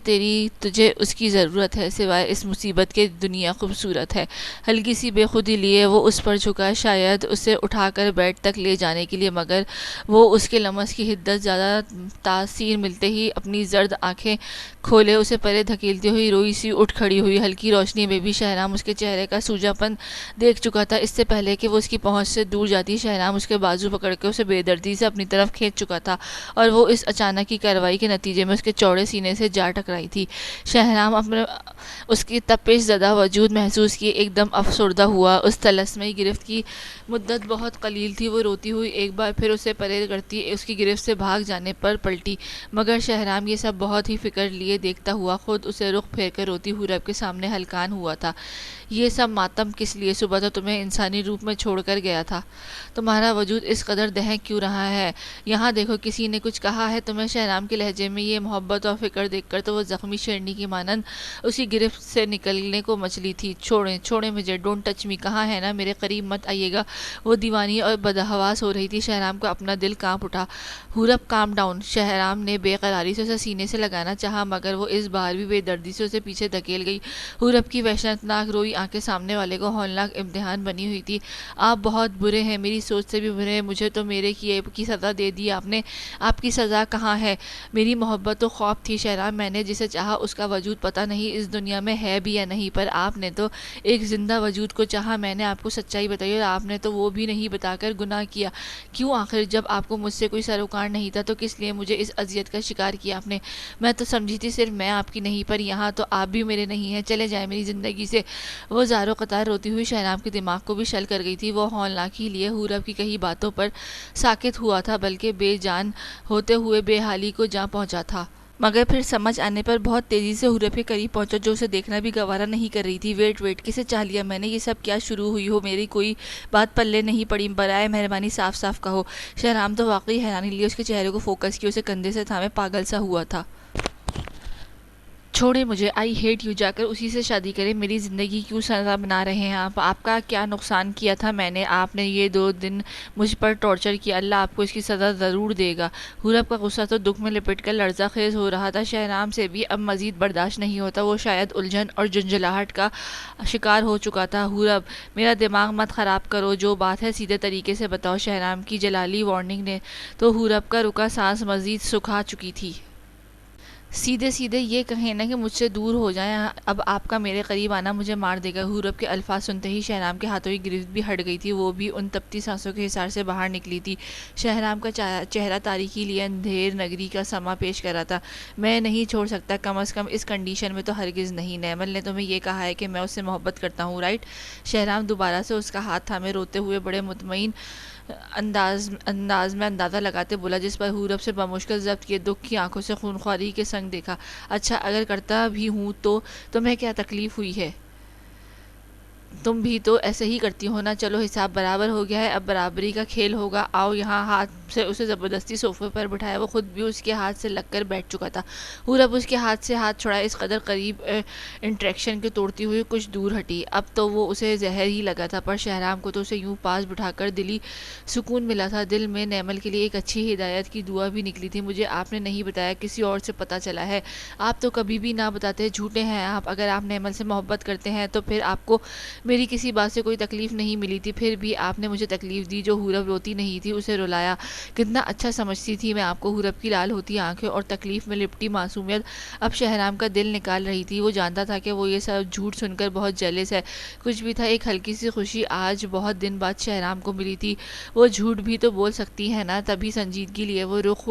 تجھے اس کی ضرورت ہے، سوائے اس مصیبت کے دنیا خوبصورت ہے۔ ہلکی سی بے خودی لیے وہ اس پر جھکا، شاید اسے اٹھا کر بیڈ تک لے جانے کے لیے، مگر وہ اس کے لمس کی حدت زیادہ تاثیر ملتے ہی اپنی زرد آنکھیں کھولے اسے پرے دھکیلتی ہوئی روئی سی اٹھ کھڑی ہوئی۔ ہلکی روشنی میں بھی شہرام اس کے چہرے کا سوجا پن دیکھ چکا تھا۔ اس سے پہلے کہ وہ اس کی پہنچ سے دور جاتی، شہرام اس کے بازو پکڑ کے اسے بے دردی سے اپنی طرف کھینچ چکا تھا، اور وہ اس اچانک کی کارروائی کے نتیجے میں اس کے چوڑے سینے سے جا ٹکرائی تھی۔ شہرام اپنے اس کی تپش زدہ وجود محسوس کیے ایک دم افسردہ ہوا۔ اس طلسمی گرفت کی مدت بہت قلیل تھی۔ وہ روتی ہوئی ایک بار پھر اسے پرے کرتی اس کی گرفت سے بھاگ جانے پر پلٹی، مگر شہرام یہ سب بہت ہی فکر لیے دیکھتا ہوا خود اسے رخ پھیر کر روتی حورب کے سامنے ہلکان ہوا تھا۔ یہ سب ماتم کس لیے؟ صبح تو تمہیں انسانی روپ میں چھوڑ کر گیا تھا، تمہارا وجود اس قدر دہک کیوں رہا ہے؟ یہاں دیکھو کسی نے کچھ کہا ہے تمہیں؟ شہرام کے لہجے میں یہ محبت اور فکر دیکھ کر تو وہ زخمی شیرنی کی مانند اسی گرفت سے نکلنے کو مچلی تھی۔ چھوڑیں مجھے، ڈونٹ ٹچ می، کہا ہے نا میرے قریب مت آئیے گا۔ وہ دیوانی اور بدحواس ہو رہی تھی۔ شہرام کو اپنا دل کانپ اٹھا۔ حورب کام ڈاؤن۔ شہرام نے بے قراری سے اسے سینے سے لگانا چاہا، مگر وہ اس بار بھی بے دردی سے اسے پیچھے دھکیل گئی۔ حورب کی وحشتناک روئی آنکھیں سامنے والے کو ہولناک امتحان بنی ہوئی تھی۔ آپ بہت برے ہیں، میری سوچ سے بھی برے ہیں، مجھے تو میرے کیے کی سزا دے دی آپ نے۔ آپ کی سزا کہاں ہے؟ میری محبت تو خواب تھی شہرام، میں نے جسے چاہا اس کا وجود پتہ نہیں اس دنیا میں ہے بھی یا نہیں، پر آپ نے تو ایک زندہ وجود کو چاہا۔ میں نے آپ کو سچائی بتائی اور آپ نے تو وہ بھی نہیں بتا کر گناہ کیا۔ کیوں آخر؟ جب آپ کو مجھ سے کوئی سروکار نہیں تھا تو کس لیے مجھے اس اذیت کا شکار کیا آپ نے؟ میں تو سمجھی تھی صرف میں آپ کی نہیں، پر یہاں تو آپ بھی میرے نہیں ہیں، چلے جائیں میری زندگی سے۔ وہ زاروں قطار روتی ہوئی شہرام کے دماغ کو بھی شل کر گئی تھی۔ وہ ہولناک ہی لیے حورب کی کہی باتوں پر ساکت ہوا تھا، بلکہ بے جان ہوتے ہوئے بے حالی کو جا پہنچا تھا، مگر پھر سمجھ آنے پر بہت تیزی سے حورب کے قریب پہنچا جو اسے دیکھنا بھی گوارا نہیں کر رہی تھی۔ ویٹ کسے چاہ لیا میں نے؟ یہ سب کیا شروع ہوئی ہو؟ میری کوئی بات پلے نہیں پڑی، برائے مہربانی صاف صاف کہو۔ شہرام تو واقعی حیرانی لیے اس کے چہرے کو فوکس کیے اسے کندھے سے تھامے پاگل سا ہوا تھا۔ چھوڑیں مجھے، آئی ہیٹ یو، جا کر اسی سے شادی کریں۔ میری زندگی کیوں سزا بنا رہے ہیں آپ؟ آپ کا کیا نقصان کیا تھا میں نے؟ آپ نے یہ 2 دن مجھ پر ٹارچر کیا، اللہ آپ کو اس کی سزا ضرور دے گا۔ حورب کا غصہ تو دکھ میں لپٹ کر لرزہ خیز ہو رہا تھا۔ شہرام سے بھی اب مزید برداشت نہیں ہوتا، وہ شاید الجھن اور جھنجھلاہٹ کا شکار ہو چکا تھا۔ حورب، میرا دماغ مت خراب کرو، جو بات ہے سیدھے طریقے سے بتاؤ۔ شہرام کی جلالی وارننگ نے تو حورب کا رکا سانس مزید سکھا چکی تھی۔ سیدھے یہ کہیں نا کہ مجھ سے دور ہو جائیں، اب آپ کا میرے قریب آنا مجھے مار دے گا۔ حورب کے الفاظ سنتے ہی شہرام کے ہاتھوں کی گرفت بھی ہٹ گئی تھی، وہ بھی ان تپتی سانسوں کے حصار سے باہر نکلی تھی۔ شہرام کا چہرہ تاریکی لیے اندھیر نگری کا سما پیش کر رہا تھا۔ میں نہیں چھوڑ سکتا، کم از کم اس کنڈیشن میں تو ہرگز نہیں۔ نیمل نے تمہیں یہ کہا ہے کہ میں اس سے محبت کرتا ہوں، رائٹ؟ شہرام دوبارہ سے اس کا ہاتھ تھامے روتے ہوئے بڑے مطمئن انداز میں اندازہ لگاتے بولا، جس پر حورب سے بمشکل ضبط کیے دکھ کی آنکھوں سے خونخواری کے سنگ دیکھا۔ اچھا، اگر کرتا بھی ہوں تو تمہیں کیا تکلیف ہوئی ہے؟ تم بھی تو ایسے ہی کرتی ہو نا۔ چلو حساب برابر ہو گیا ہے، اب برابری کا کھیل ہوگا، آؤ یہاں۔ ہاتھ سے اسے زبردستی صوفے پر بٹھایا، وہ خود بھی اس کے ہاتھ سے لگ کر بیٹھ چکا تھا۔ حورب اس کے ہاتھ سے ہاتھ چھڑائے اس قدر قریب انٹریکشن کے توڑتی ہوئی کچھ دور ہٹی۔ اب تو وہ اسے زہر ہی لگا تھا، پر شہرام کو تو اسے یوں پاس بٹھا کر دلی سکون ملا تھا۔ دل میں نیمل کے لیے ایک اچھی ہدایت کی دعا بھی نکلی تھی۔ مجھے آپ نے نہیں بتایا، کسی اور سے پتہ چلا ہے؟ آپ تو کبھی بھی نہ بتاتے، جھوٹے ہیں آپ۔ اگر آپ نیمل سے محبت کرتے ہیں تو پھر آپ کو میری کسی بات سے کوئی تکلیف نہیں ملی تھی، پھر بھی آپ نے مجھے تکلیف دی۔ جو حورب روتی نہیں تھی اسے رلایا۔ کتنا اچھا سمجھتی تھی میں آپ کو۔ حورب کی لال ہوتی آنکھیں اور تکلیف میں لپٹی معصومیت اب شہرام کا دل نکال رہی تھی۔ وہ جانتا تھا کہ وہ یہ سب جھوٹ سن کر بہت جیلس ہے۔ کچھ بھی تھا، ایک ہلکی سی خوشی آج بہت دن بعد شہرام کو ملی تھی۔ وہ جھوٹ بھی تو بول سکتی ہے نا۔ تبھی سنجیدگی لیے وہ رخ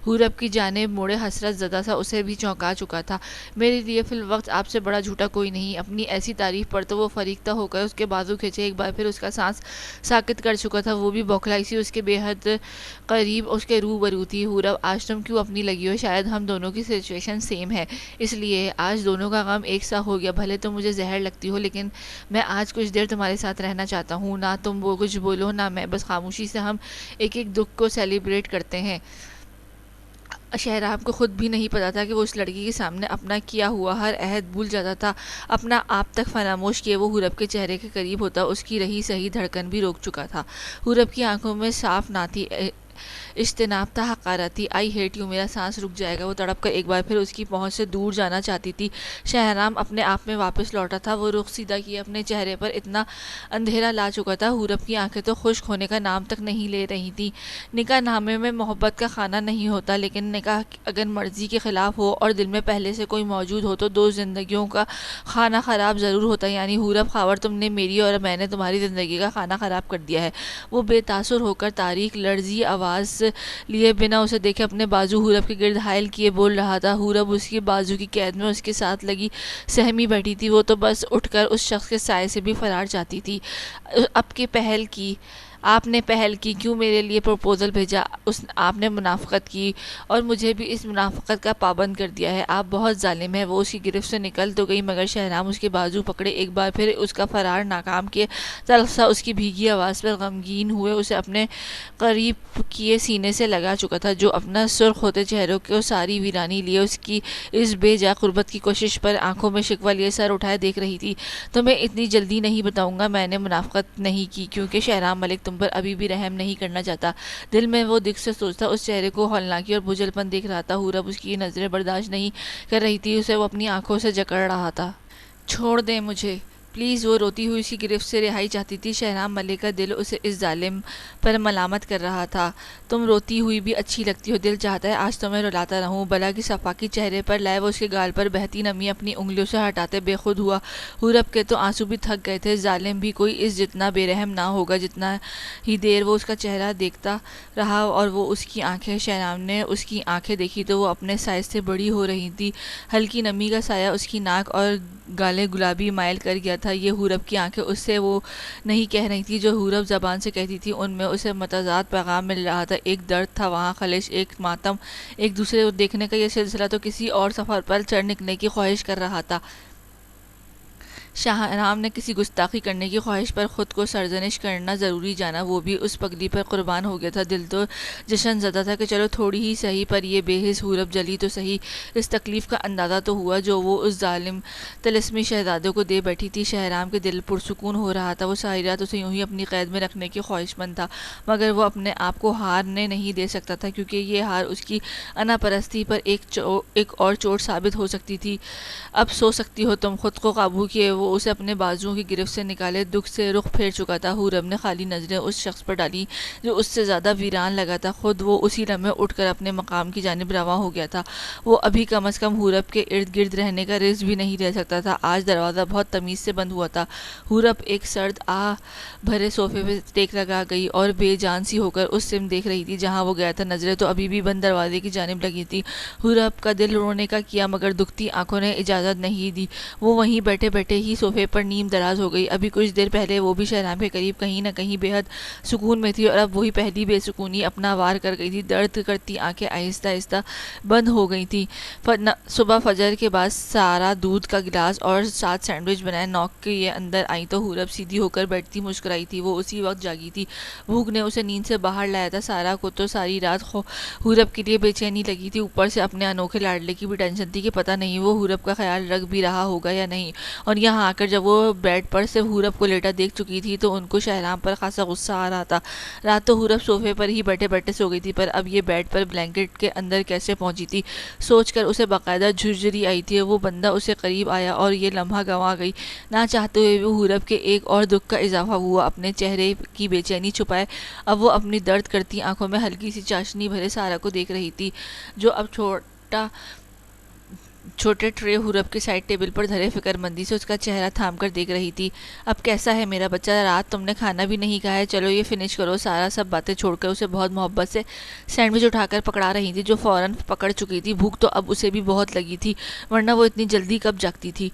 حورب کی جانب موڑے، حسرت زدہ سا اسے بھی چونکا چکا تھا۔ میرے لیے فی الوقت آپ سے بڑا جھوٹا کوئی نہیں۔ اپنی ایسی تعریف پر تو وہ فریختہ ہو کر اس کے بازو کھینچے، ایک بار پھر اس کا سانس ساکت کر چکا تھا۔ وہ بھی بوکھلائی سی اس کے بے حد قریب اس کے روبرو تھی۔ حورب، آج تم کیوں اپنی لگی ہو؟ شاید ہم دونوں کی سچویشن سیم ہے، اس لیے آج دونوں کا غم ایک سا ہو گیا۔ بھلے تم مجھے زہر لگتی ہو، لیکن میں آج کچھ دیر تمہارے ساتھ رہنا چاہتا ہوں۔ نہ تم وہ کچھ بولو نہ میں، بس خاموشی سے ہم ایک ایک دکھ کو سیلیبریٹ کرتے ہیں۔ شہرام کو خود بھی نہیں پتا تھا کہ وہ اس لڑکی کے سامنے اپنا کیا ہوا ہر عہد بھول جاتا تھا۔ اپنا آپ تک فراموش کیے وہ حورب کے چہرے کے قریب ہوتا اس کی رہی سہی دھڑکن بھی روک چکا تھا۔ حورب کی آنکھوں میں صاف نہ تھی اجتناب تھا، حقارت تھی۔ آئی ہیٹ یو، میرا سانس رک جائے گا۔ وہ تڑپ کر ایک بار پھر اس کی پہنچ سے دور جانا چاہتی تھی۔ شہرام اپنے آپ میں واپس لوٹا تھا۔ وہ رخ سیدھا کیے، اپنے چہرے پر اتنا اندھیرا لا چکا تھا، حورب کی آنکھیں تو خشک ہونے کا نام تک نہیں لے رہی تھیں۔ نکاح نامے میں محبت کا خانہ نہیں ہوتا، لیکن نکاح اگر مرضی کے خلاف ہو اور دل میں پہلے سے کوئی موجود ہو تو دو زندگیوں کا خانہ خراب ضرور ہوتا ہے۔ یعنی حورب خاور، تم نے میری اور میں نے تمہاری زندگی کا خانہ خراب کر دیا ہے۔ وہ بے تاثر ہو کر تاریک لرزی آواز لیے بنا اسے دیکھے اپنے بازو حورب کے گرد حائل کیے بول رہا تھا۔ حورب اس کی بازو کی قید میں اس کے ساتھ لگی سہمی بیٹھی تھی۔ وہ تو بس اٹھ کر اس شخص کے سائے سے بھی فرار چاہتی تھی۔ آپ نے پہل کی، کیوں میرے لیے پروپوزل بھیجا؟ آپ نے منافقت کی اور مجھے بھی اس منافقت کا پابند کر دیا ہے۔ آپ بہت ظالم ہیں۔ وہ اس کی گرفت سے نکل تو گئی، مگر شہرام اس کے بازو پکڑے ایک بار پھر اس کا فرار ناکام کیے تلخ اس کی بھیگی آواز پر غمگین ہوئے اسے اپنے قریب کیے سینے سے لگا چکا تھا، جو اپنا سرخ ہوتے چہروں کو ساری ویرانی لیے اس کی اس بے جا قربت کی کوشش پر آنکھوں میں شکوہ لیے سر اٹھائے دیکھ رہی تھی۔ تمہیں اتنی جلدی نہیں بتاؤں گا میں نے منافقت نہیں کی، کیونکہ شہرام ملک تم پر ابھی بھی رحم نہیں کرنا چاہتا۔ دل میں وہ دکھ سے سوچتا، اس چہرے کو ہولناکی اور بجھل پن دیکھ رہا تھا۔ حورب اس کی نظریں برداشت نہیں کر رہی تھی، اسے وہ اپنی آنکھوں سے جکڑ رہا تھا۔ چھوڑ دیں مجھے پلیز، وہ روتی ہوئی اس کی گرفت سے رہائی چاہتی تھی۔ شہرام ملک کا دل اسے اس ظالم پر ملامت کر رہا تھا۔ تم روتی ہوئی بھی اچھی لگتی ہو، دل چاہتا ہے آج تمہیں رلاتا رہوں۔ بلا کی صفاقی چہرے پر لائے وہ اس کے گال پر بہتی نمی اپنی انگلیوں سے ہٹاتے بے خود ہوا۔ حورب کے تو آنسو بھی تھک گئے تھے۔ ظالم بھی کوئی اس جتنا بے رحم نہ ہوگا۔ جتنا ہی دیر وہ اس کا چہرہ دیکھتا رہا اور وہ اس کی آنکھیں، شہرام نے اس کی آنکھیں دیکھی تو وہ اپنے سائز سے بڑی ہو رہی تھی۔ ہلکی نمی کا سایہ اس کی ناک اور گالے گلابی مائل کر گیا تھا۔ یہ حورب کی آنکھیں اس سے وہ نہیں کہہ رہی تھی جو حورب زبان سے کہتی تھی، ان میں اسے متضاد پیغام مل رہا تھا۔ ایک درد تھا وہاں، خلش، ایک ماتم، ایک دوسرے کو دیکھنے کا یہ سلسلہ تو کسی اور سفر پر چڑھ نکلنے کی خواہش کر رہا تھا۔ شہرام نے کسی گستاخی کرنے کی خواہش پر خود کو سرزنش کرنا ضروری جانا، وہ بھی اس پگلی پر قربان ہو گیا تھا۔ دل تو جشن زدہ تھا کہ چلو تھوڑی ہی صحیح پر یہ بے حس حورب جلی تو صحیح، اس تکلیف کا اندازہ تو ہوا جو وہ اس ظالم طلسمی شہزادے کو دے بیٹھی تھی۔ شہرام کے دل پرسکون ہو رہا تھا، وہ ساری رات اسے یوں ہی اپنی قید میں رکھنے کی خواہشمند تھا، مگر وہ اپنے آپ کو ہارنے نہیں دے سکتا تھا، کیونکہ یہ ہار اس کی انا پرستی پر ایک اور چوٹ ثابت ہو سکتی تھی۔ اب سو سکتی ہو تم، خود کو قابو کیے وہ اسے اپنے بازوؤں کی گرفت سے نکالے دکھ سے رخ پھیر چکا تھا۔ حورب نے خالی نظریں اس شخص پر ڈالی جو اس سے زیادہ ویران لگا تھا، خود وہ اسی لمحے اٹھ کر اپنے مقام کی جانب رواں ہو گیا تھا۔ وہ ابھی کم از کم حورب کے ارد گرد رہنے کا رزق بھی نہیں رہ سکتا تھا۔ آج دروازہ بہت تمیز سے بند ہوا تھا۔ حورب ایک سرد آہ بھرے صوفے پہ ٹیک لگا گئی اور بے جان سی ہو کر اس سمت دیکھ رہی تھی جہاں وہ گیا تھا۔ نظریں تو ابھی بھی بند دروازے کی جانب لگی تھی۔ حورب کا دل رونے کا کیا، مگر دکھتی آنکھوں نے اجازت نہیں دی۔ وہ وہیں بیٹھے بیٹھے ہی صوفے پر نیم دراز ہو گئی۔ ابھی کچھ دیر پہلے وہ بھی شہرام کے قریب کہیں نہ کہیں بے حد سکون میں تھی، اور اب وہی پہلی بے سکونی اپنا وار کر گئی تھی۔ درد کرتی آنکھیں آہستہ آہستہ بند ہو گئی تھیں۔ صبح فجر کے بعد سارا دودھ کا گلاس اور 7 سینڈوچ بنائے نوک کے اندر آئی تو حورب سیدھی ہو کر بیٹھتی مسکرائی تھی۔ وہ اسی وقت جاگی تھی، بھوک نے اسے نیند سے باہر لایا تھا۔ سارا کو تو ساری رات حورب کے لیے بے چینی لگی تھی، اوپر سے اپنے انوکھے لاڈلے کی بھی ٹینشن تھی کہ پتہ نہیں وہ حورب کا خیال رکھ بھی رہا ہوگا یا نہیں۔ اور یہاں آ کر جب وہ بیڈ پر سے حورب کو لیٹا دیکھ چکی تھی تو ان کو شہرام پر خاصا غصہ آ رہا تھا۔ رات تو حورب صوفے پر ہی بیٹھے بیٹھے سو گئی تھی، پر اب یہ بیڈ پر بلینکٹ کے اندر کیسے پہنچی تھی سوچ کر اسے باقاعدہ جھرجھری آئی تھی۔ وہ بندہ اسے قریب آیا اور یہ لمحہ گنوا گئی۔ نہ چاہتے ہوئے بھی حورب کے ایک اور دکھ کا اضافہ ہوا۔ اپنے چہرے کی بے چینی چھپائے اب وہ اپنی درد کرتی آنکھوں میں ہلکی سی چاشنی بھرے سارا کو دیکھ رہی تھی، جو اب چھوٹے ٹرے حورب کے سائڈ ٹیبل پر دھرے فکر مندی سے اس کا چہرہ تھام کر دیکھ رہی تھی۔ اب کیسا ہے میرا بچہ؟ رات تم نے کھانا بھی نہیں کھایا، چلو یہ فنش کرو۔ سارا سب باتیں چھوڑ کر اسے بہت محبت سے سینڈوچ اٹھا کر پکڑا رہی تھی، جو فوراً پکڑ چکی تھی۔ بھوک تو اب اسے بھی بہت لگی تھی، ورنہ وہ اتنی جلدی کب جاگتی تھی۔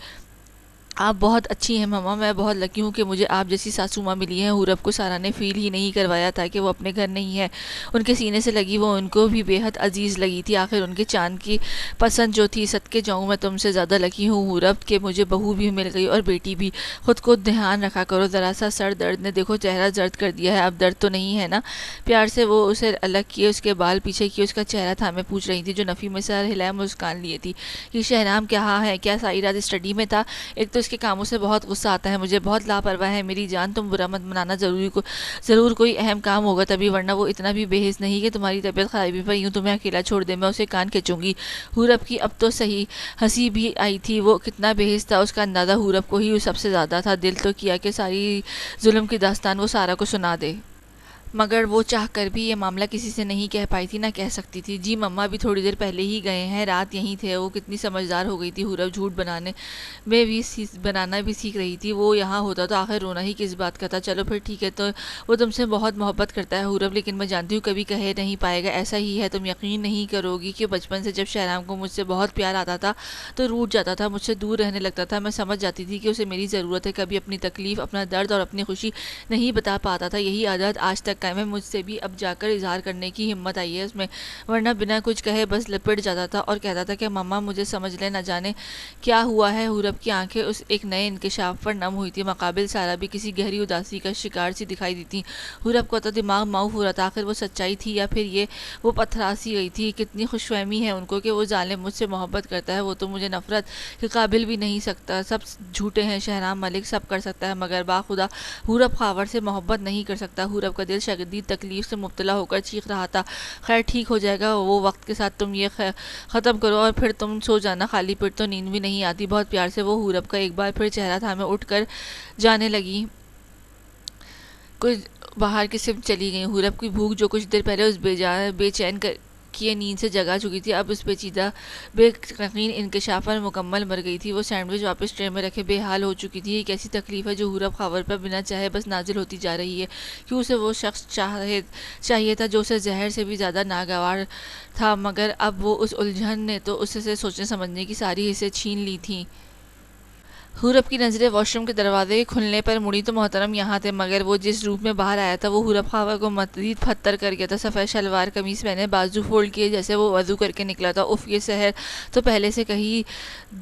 آپ بہت اچھی ہیں ماما، میں بہت لکی ہوں کہ مجھے آپ جیسی ساسو ماں ملی ہیں۔ حورب کو سارا نے فیل ہی نہیں کروایا تھا کہ وہ اپنے گھر نہیں ہے۔ ان کے سینے سے لگی وہ ان کو بھی بے حد عزیز لگی تھی۔ آخر ان کے چاند کی پسند جو تھی، صدقے جاؤں میں تم سے زیادہ لکی ہوں حورب کہ مجھے بہو بھی مل گئی اور بیٹی بھی۔ خود کو دھیان رکھا کرو، ذرا سا سر درد نے دیکھو چہرہ زرد کر دیا ہے، اب درد تو نہیں ہے نا؟ پیار سے وہ اسے الگ کیے، اس کے بال پیچھے کیے، اس کا چہرہ تھامے پوچھ رہی تھی، جو نفی میں سر ہلائے مسکان لیے تھی کہ شہرام کیا ہے؟ کیا ساری رات اسٹڈی میں تھا؟ ایک تو اس کے کاموں سے بہت غصہ آتا ہے مجھے، بہت لاپرواہ ہے میری جان، تم برا مت منانا، ضرور کوئی اہم کام ہوگا تبھی، ورنہ وہ اتنا بھی بے حس نہیں کہ تمہاری طبیعت خرابی پر یوں تمہیں اکیلا چھوڑ دے، میں اسے کان کھینچوں گی۔ حورب کی اب تو صحیح ہنسی بھی آئی تھی، وہ کتنا بے حس تھا اس کا اندازہ حورب کو ہی سب سے زیادہ تھا، دل تو کیا کہ ساری ظلم کی داستان وہ سارا کو سنا دے، مگر وہ چاہ کر بھی یہ معاملہ کسی سے نہیں کہہ پائی تھی، نہ کہہ سکتی تھی۔ جی مما بھی تھوڑی دیر پہلے ہی گئے ہیں، رات یہیں تھے۔ وہ کتنی سمجھدار ہو گئی تھی حورب، جھوٹ بنانا بھی سیکھ رہی تھی۔ وہ یہاں ہوتا تو آخر رونا ہی کس بات کا تھا۔ چلو پھر ٹھیک ہے، تو وہ تم سے بہت محبت کرتا ہے حورب، لیکن میں جانتی ہوں کبھی کہہ نہیں پائے گا، ایسا ہی ہے۔ تم یقین نہیں کرو گی کہ بچپن سے جب شہرام کو مجھ سے بہت پیار آتا تھا تو روٹھ جاتا تھا، مجھ سے دور رہنے لگتا تھا۔ میں سمجھ جاتی تھی کہ اسے میری ضرورت ہے، کبھی اپنی تکلیف، اپنا درد اور اپنی خوشی نہیں بتا پاتا تھا۔ یہی عادت آج تک قائم ہے، مجھ سے بھی اب جا کر اظہار کرنے کی ہمت آئی ہے اس میں، ورنہ بنا کچھ کہے بس لپٹ جاتا تھا اور کہتا تھا کہ ماما مجھے سمجھ لے، نہ جانے کیا ہوا ہے۔ حورب کی آنکھیں اس ایک نئے انکشاف پر نم ہوئی تھی، مقابل سارا بھی کسی گہری اداسی کا شکار سی دکھائی دی تھی۔ حورب کا تو دماغ معاف ہو رہا تھا، آخر وہ سچائی تھی یا پھر یہ وہ پتھرا سی گئی تھی؟ کتنی خوش فہمی ہے ان کو کہ وہ ظالم مجھ سے محبت کرتا ہے، وہ تو مجھے نفرت کے قابل بھی نہیں سکتا۔ سب جھوٹے ہیں، شہرام ملک سب کر سکتا ہے مگر باخدا حورب خاور سے محبت نہیں کر سکتا۔ حورب کا دل شدید تکلیف سے مبتلا ہو کر چیخ رہا تھا، خیر ٹھیک ہو جائے گا وہ وقت کے ساتھ، تم یہ ختم کرو اور پھر تم سو جانا، خالی پیٹ تو نیند بھی نہیں آتی۔ بہت پیار سے وہ حورب کا ایک بار پھر چہرہ تھامے اٹھ کر جانے لگی، کچھ باہر کی سمت چلی گئی۔ حورب کی بھوک جو کچھ دیر پہلے اس بے چین کی نیند سے جگا چکی تھی، اب اس پیچیدہ بے یقین انکشاف پر مکمل مر گئی تھی۔ وہ سینڈوچ واپس ٹرے میں رکھے بے حال ہو چکی تھی۔ یہ کیسی تکلیف ہے جو حورب خاور پر بنا چاہے بس نازل ہوتی جا رہی ہے؟ کیوں اسے وہ شخص چاہیے تھا جو اسے زہر سے بھی زیادہ ناگوار تھا، مگر اب وہ اس الجھن نے تو اس سے سوچنے سمجھنے کی ساری حصیں چھین لی تھیں۔ حورب کی نظریں واش روم کے دروازے کے کھلنے پر مڑی تو محترم یہاں تھے، مگر وہ جس روپ میں باہر آیا تھا وہ حورب خاور کو مزید پھتر کر گیا تھا۔ سفید شلوار قمیص پہنے، بازو فولڈ کیے جیسے وہ وضو کر کے نکلا تھا۔ اف، یہ سحر تو پہلے سے کہیں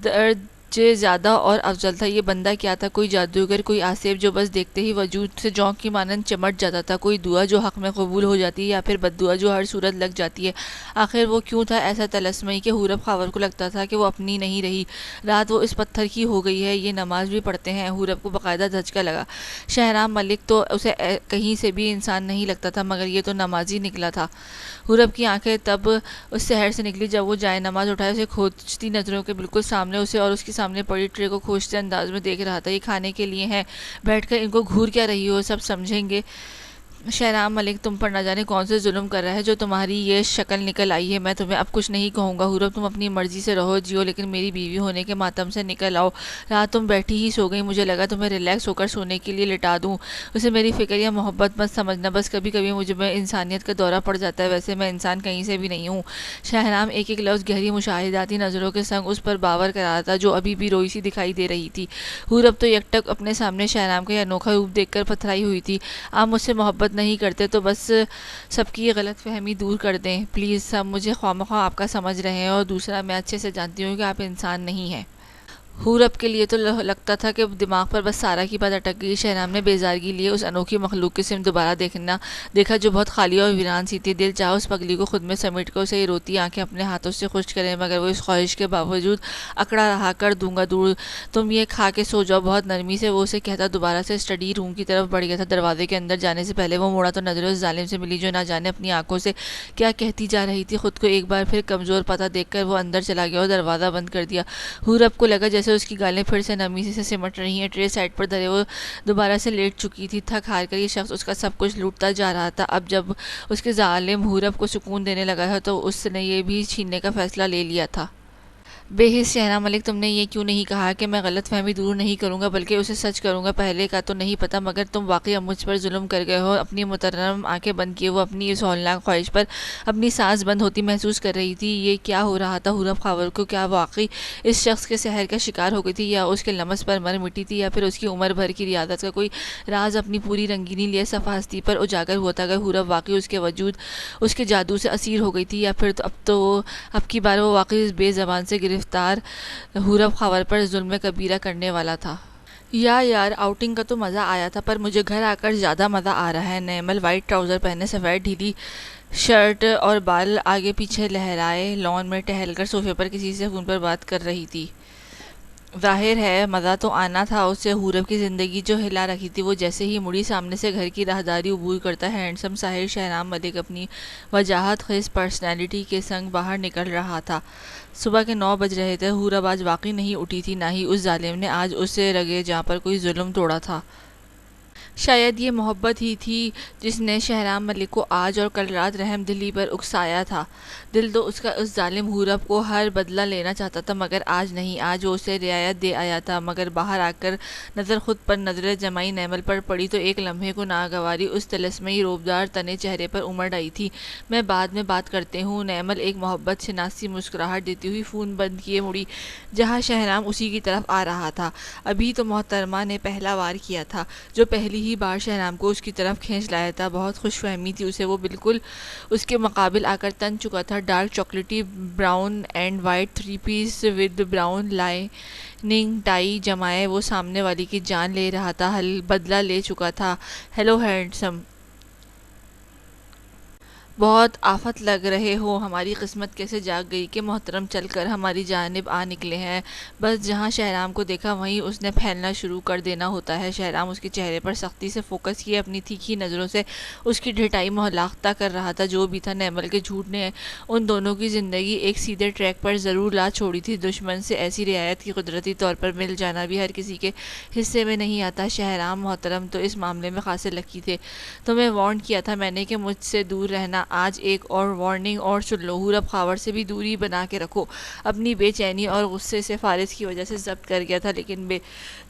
درجے زیادہ اور افضل تھا۔ یہ بندہ کیا تھا؟ کوئی جادوگر، کوئی آصف جو بس دیکھتے ہی وجود سے جونک کی مانند چمٹ جاتا تھا، کوئی دعا جو حق میں قبول ہو جاتی ہے یا پھر بد دعا جو ہر صورت لگ جاتی ہے؟ آخر وہ کیوں تھا ایسا طلسمی کہ حورب خاور کو لگتا تھا کہ وہ اپنی نہیں رہی؟ رات وہ اس پتھر کی ہو گئی ہے، یہ نماز بھی پڑھتے ہیں؟ حورب کو باقاعدہ دھچکا لگا۔ شہرام ملک تو اسے کہیں سے بھی انسان نہیں لگتا تھا، مگر یہ تو نمازی نکلا تھا۔ حورب کی آنکھیں تب اس سحر سے نکلی جب وہ جائے نماز اٹھائے اسے کھوجتی نظروں کے بالکل سامنے اسے اور اس کے سامنے پڑی ٹرے کو کھوجتے انداز میں دیکھ رہا تھا۔ یہ کھانے کے لیے ہیں، بیٹھ کر ان کو گھور کیا رہی ہو، سب سمجھیں گے شہرام ملک تم پر نہ جانے کون سے ظلم کر رہا ہے جو تمہاری یہ شکل نکل آئی ہے۔ میں تمہیں اب کچھ نہیں کہوں گا حورب، تم اپنی مرضی سے رہو جیو، لیکن میری بیوی ہونے کے ماتم سے نکل آؤ۔ رات تم بیٹھی ہی سو گئی، مجھے لگا تمہیں ریلیکس ہو کر سونے کے لیے لٹا دوں۔ اسے میری فکر یا محبت مت سمجھنا، بس کبھی کبھی مجھ میں انسانیت کا دورہ پڑ جاتا ہے، ویسے میں انسان کہیں سے بھی نہیں ہوں۔ شہرام ایک ایک لفظ گہری مشاہداتی نظروں کے سنگ اس پر باور کر رہا تھا جو ابھی بھی روئی سی دکھائی دے رہی تھی۔ حورب تو یکٹک اپنے سامنے شہرام کا یہ انوکھا روپ دیکھ کر پتھرائی ہوئی تھی۔ آپ مجھ سے محبت نہیں کرتے تو بس سب کی یہ غلط فہمی دور کر دیں پلیز، سب مجھے خواہ آپ کا سمجھ رہے ہیں، اور دوسرا میں اچھے سے جانتی ہوں کہ آپ انسان نہیں ہیں۔ حورب کے لیے تو لگتا تھا کہ دماغ پر بس سارا کی بات اٹک گئی۔ شہرام نے بیزارگی لیے اس انوکھی مخلوق کی سمت دوبارہ دیکھا جو بہت خالی اور ویران سی تھی۔ دل چاہا اس پگلی کو خود میں سمیٹ کر اسے یہ روتی آنکھیں اپنے ہاتھوں سے خشک کرے، مگر وہ اس خواہش کے باوجود اکڑا رہا، کر دوں گا دور، تم یہ کھا کے سو جاؤ۔ بہت نرمی سے وہ اسے کہتا دوبارہ سے اسٹڈی روم کی طرف بڑھ گیا تھا۔ دروازے کے اندر جانے سے پہلے وہ موڑا تو نظریں اس ظالم سے ملی جو نہ جانے اپنی آنکھوں سے کیا کہتی جا رہی تھی۔ خود کو ایک بار پھر کمزور پاتا دیکھ کر وہ اندر چلا گیا اور دروازہ بند کر دیا۔ حورب کو لگا جیسے اس کی گالیں پھر سے نرمی سے سمٹ رہی ہیں۔ ٹرے سائڈ پر دھرے وہ دوبارہ سے لیٹ چکی تھی، تھک ہار کر یہ شخص اس کا سب کچھ لوٹتا جا رہا تھا۔ اب جب اس کے ظالم حورب کو سکون دینے لگا ہے تو اس نے یہ بھی چھیننے کا فیصلہ لے لیا تھا۔ بے حس شہرام ملک، تم نے یہ کیوں نہیں کہا کہ میں غلط فہمی دور نہیں کروں گا بلکہ اسے سچ کروں گا؟ پہلے کا تو نہیں پتا، مگر تم واقعی اب مجھ پر ظلم کر گئے ہو۔ اپنی محترم آنکھیں بند کیے وہ اپنی اس ہولناک خواہش پر اپنی سانس بند ہوتی محسوس کر رہی تھی۔ یہ کیا ہو رہا تھا حورب خاور کو؟ کیا واقعی اس شخص کے سحر کا شکار ہو گئی تھی، یا اس کے لمس پر مر مٹی تھی، یا پھر اس کی عمر بھر کی ریاضت کا کوئی راز اپنی پوری رنگینی لیے صفحہ ہستی پر اجاگر ہوا تھا؟ اگر حورب واقعی اس کے وجود اس کے جادو سے اسیر ہو گئی تھی، یا پھر اب کی بار وہ واقعی اس بے زبان سے گرفتار حورب خاور پر ظلم کبیرہ کرنے والا تھا۔ یار آؤٹنگ کا تو مزہ آیا تھا، پر مجھے گھر آ کر زیادہ مزہ آ رہا ہے۔ نیمل وائٹ ٹراؤزر پہنے، سفید ڈھیلی شرٹ اور بال آگے پیچھے لہرائے لان میں ٹہل کر صوفے پر کسی سے فون پر بات کر رہی تھی۔ ظاہر ہے مزہ تو آنا تھا اسے، حورب کی زندگی جو ہلا رکھی تھی وہ جیسے ہی مڑی سامنے سے گھر کی راہداری عبور کرتا ہے ہینڈسم ساحر شہرام ملک اپنی وجاہت خیز پرسنالٹی کے سنگ باہر نکل رہا تھا۔ صبح کے 9 بج رہے تھے۔ حورب آج واقعی نہیں اٹھی تھی، نہ ہی اس ظالم نے آج اسے رگے جاں پر کوئی ظلم توڑا تھا۔ شاید یہ محبت ہی تھی جس نے شہرام ملک کو آج اور کل رات رحم دلی پر اکسایا تھا۔ دل تو اس کا اس ظالم حورب کو ہر بدلہ لینا چاہتا تھا، مگر آج نہیں۔ آج وہ اسے رعایت دے آیا تھا، مگر باہر آ کر نظر خود پر نظر جمائی نیمل پر پڑی تو ایک لمحے کو ناگواری اس طلسمی روبدار تنے چہرے پر امڑ آئی تھی۔ میں بعد میں بات کرتے ہوں۔ نیمل ایک محبت شناسی مسکراہٹ دیتی ہوئی فون بند کیے مڑی جہاں شہرام اسی کی طرف آ رہا تھا۔ ابھی تو محترمہ نے پہلا وار کیا تھا جو پہلی ہی بار شہرام کو اس کی طرف کھینچ لایا تھا۔ بہت خوش فہمی تھی اسے، وہ بالکل اس کے مقابل آ کر تن چکا تھا۔ ڈارک چاکلیٹی brown and white 3 piece with brown lining tie جمائے وہ سامنے والی کی جان لے رہا تھا، بدلہ لے چکا تھا۔ ہیلو ہینڈسم، بہت آفت لگ رہے ہو۔ ہماری قسمت کیسے جاگ گئی کہ محترم چل کر ہماری جانب آ نکلے ہیں۔ بس جہاں شہرام کو دیکھا وہیں اس نے پھیلنا شروع کر دینا ہوتا ہے۔ شہرام اس کے چہرے پر سختی سے فوکس کیے اپنی تیکھی نظروں سے اس کی ڈھٹائی مہلکتا کر رہا تھا۔ جو بھی تھا، نیمل کے جھوٹ نے ان دونوں کی زندگی ایک سیدھے ٹریک پر ضرور لا چھوڑی تھی۔ دشمن سے ایسی رعایت کی قدرتی طور پر مل جانا بھی ہر کسی کے حصے میں نہیں آتا۔ شہرام محترم تو اس معاملے میں خاصے لکی تھے۔ تمہیں وارن کیا تھا میں نے کہ مجھ سے دور رہنا۔ آج ایک اور وارننگ اور سن لو، حورب خاور سے بھی دوری بنا کے رکھو۔ اپنی بے چینی اور غصے سے فارس کی وجہ سے ضبط کر گیا تھا، لیکن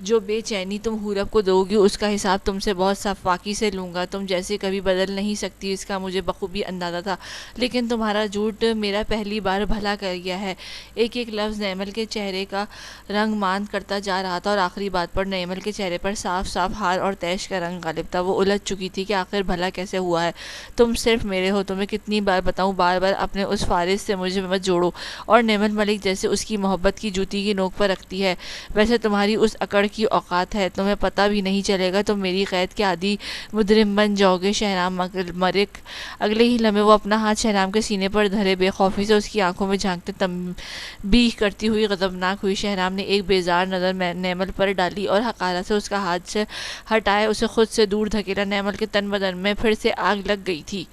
جو بے چینی تم حورب کو دو گی اس کا حساب تم سے بہت صفاقی سے لوں گا۔ تم جیسے کبھی بدل نہیں سکتی اس کا مجھے بخوبی اندازہ تھا، لیکن تمہارا جھوٹ میرا پہلی بار بھلا کر گیا ہے۔ ایک ایک لفظ نیمل کے چہرے کا رنگ ماند کرتا جا رہا تھا، اور آخری بات پر نیمل کے چہرے پر صاف صاف ہار اور طیش کا رنگ غالب تھا۔ وہ الجھ چکی تھی کہ آخر بھلا کیسے ہوا ہے۔ تم صرف میرے ہو، تمہیں کتنی بار بتاؤں، بار بار اپنے اس فارس سے مجھے مت جوڑو۔ اور نیمل ملک جیسے اس کی محبت کی جوتی کی نوک پر رکھتی ہے ویسے تمہاری اس اکڑ کی اوقات ہے، تمہیں پتہ بھی نہیں چلے گا، تم میری قید کے عادی مجرم بن جاؤ گے۔ شہرام ملک اگلے ہی لمحے وہ اپنا ہاتھ شہرام کے سینے پر دھرے بے خوفی سے اس کی آنکھوں میں جھانکتے تنبیہ کرتی ہوئی غضبناک ہوئی۔ شہرام نے ایک بیزار نظر نیمل پر ڈالی اور حقارت سے اس کا ہاتھ سے ہٹائے اسے خود سے دور دھکیلا۔ نیمل کے تن بدن میں پھر سے آگ لگ گئی تھی۔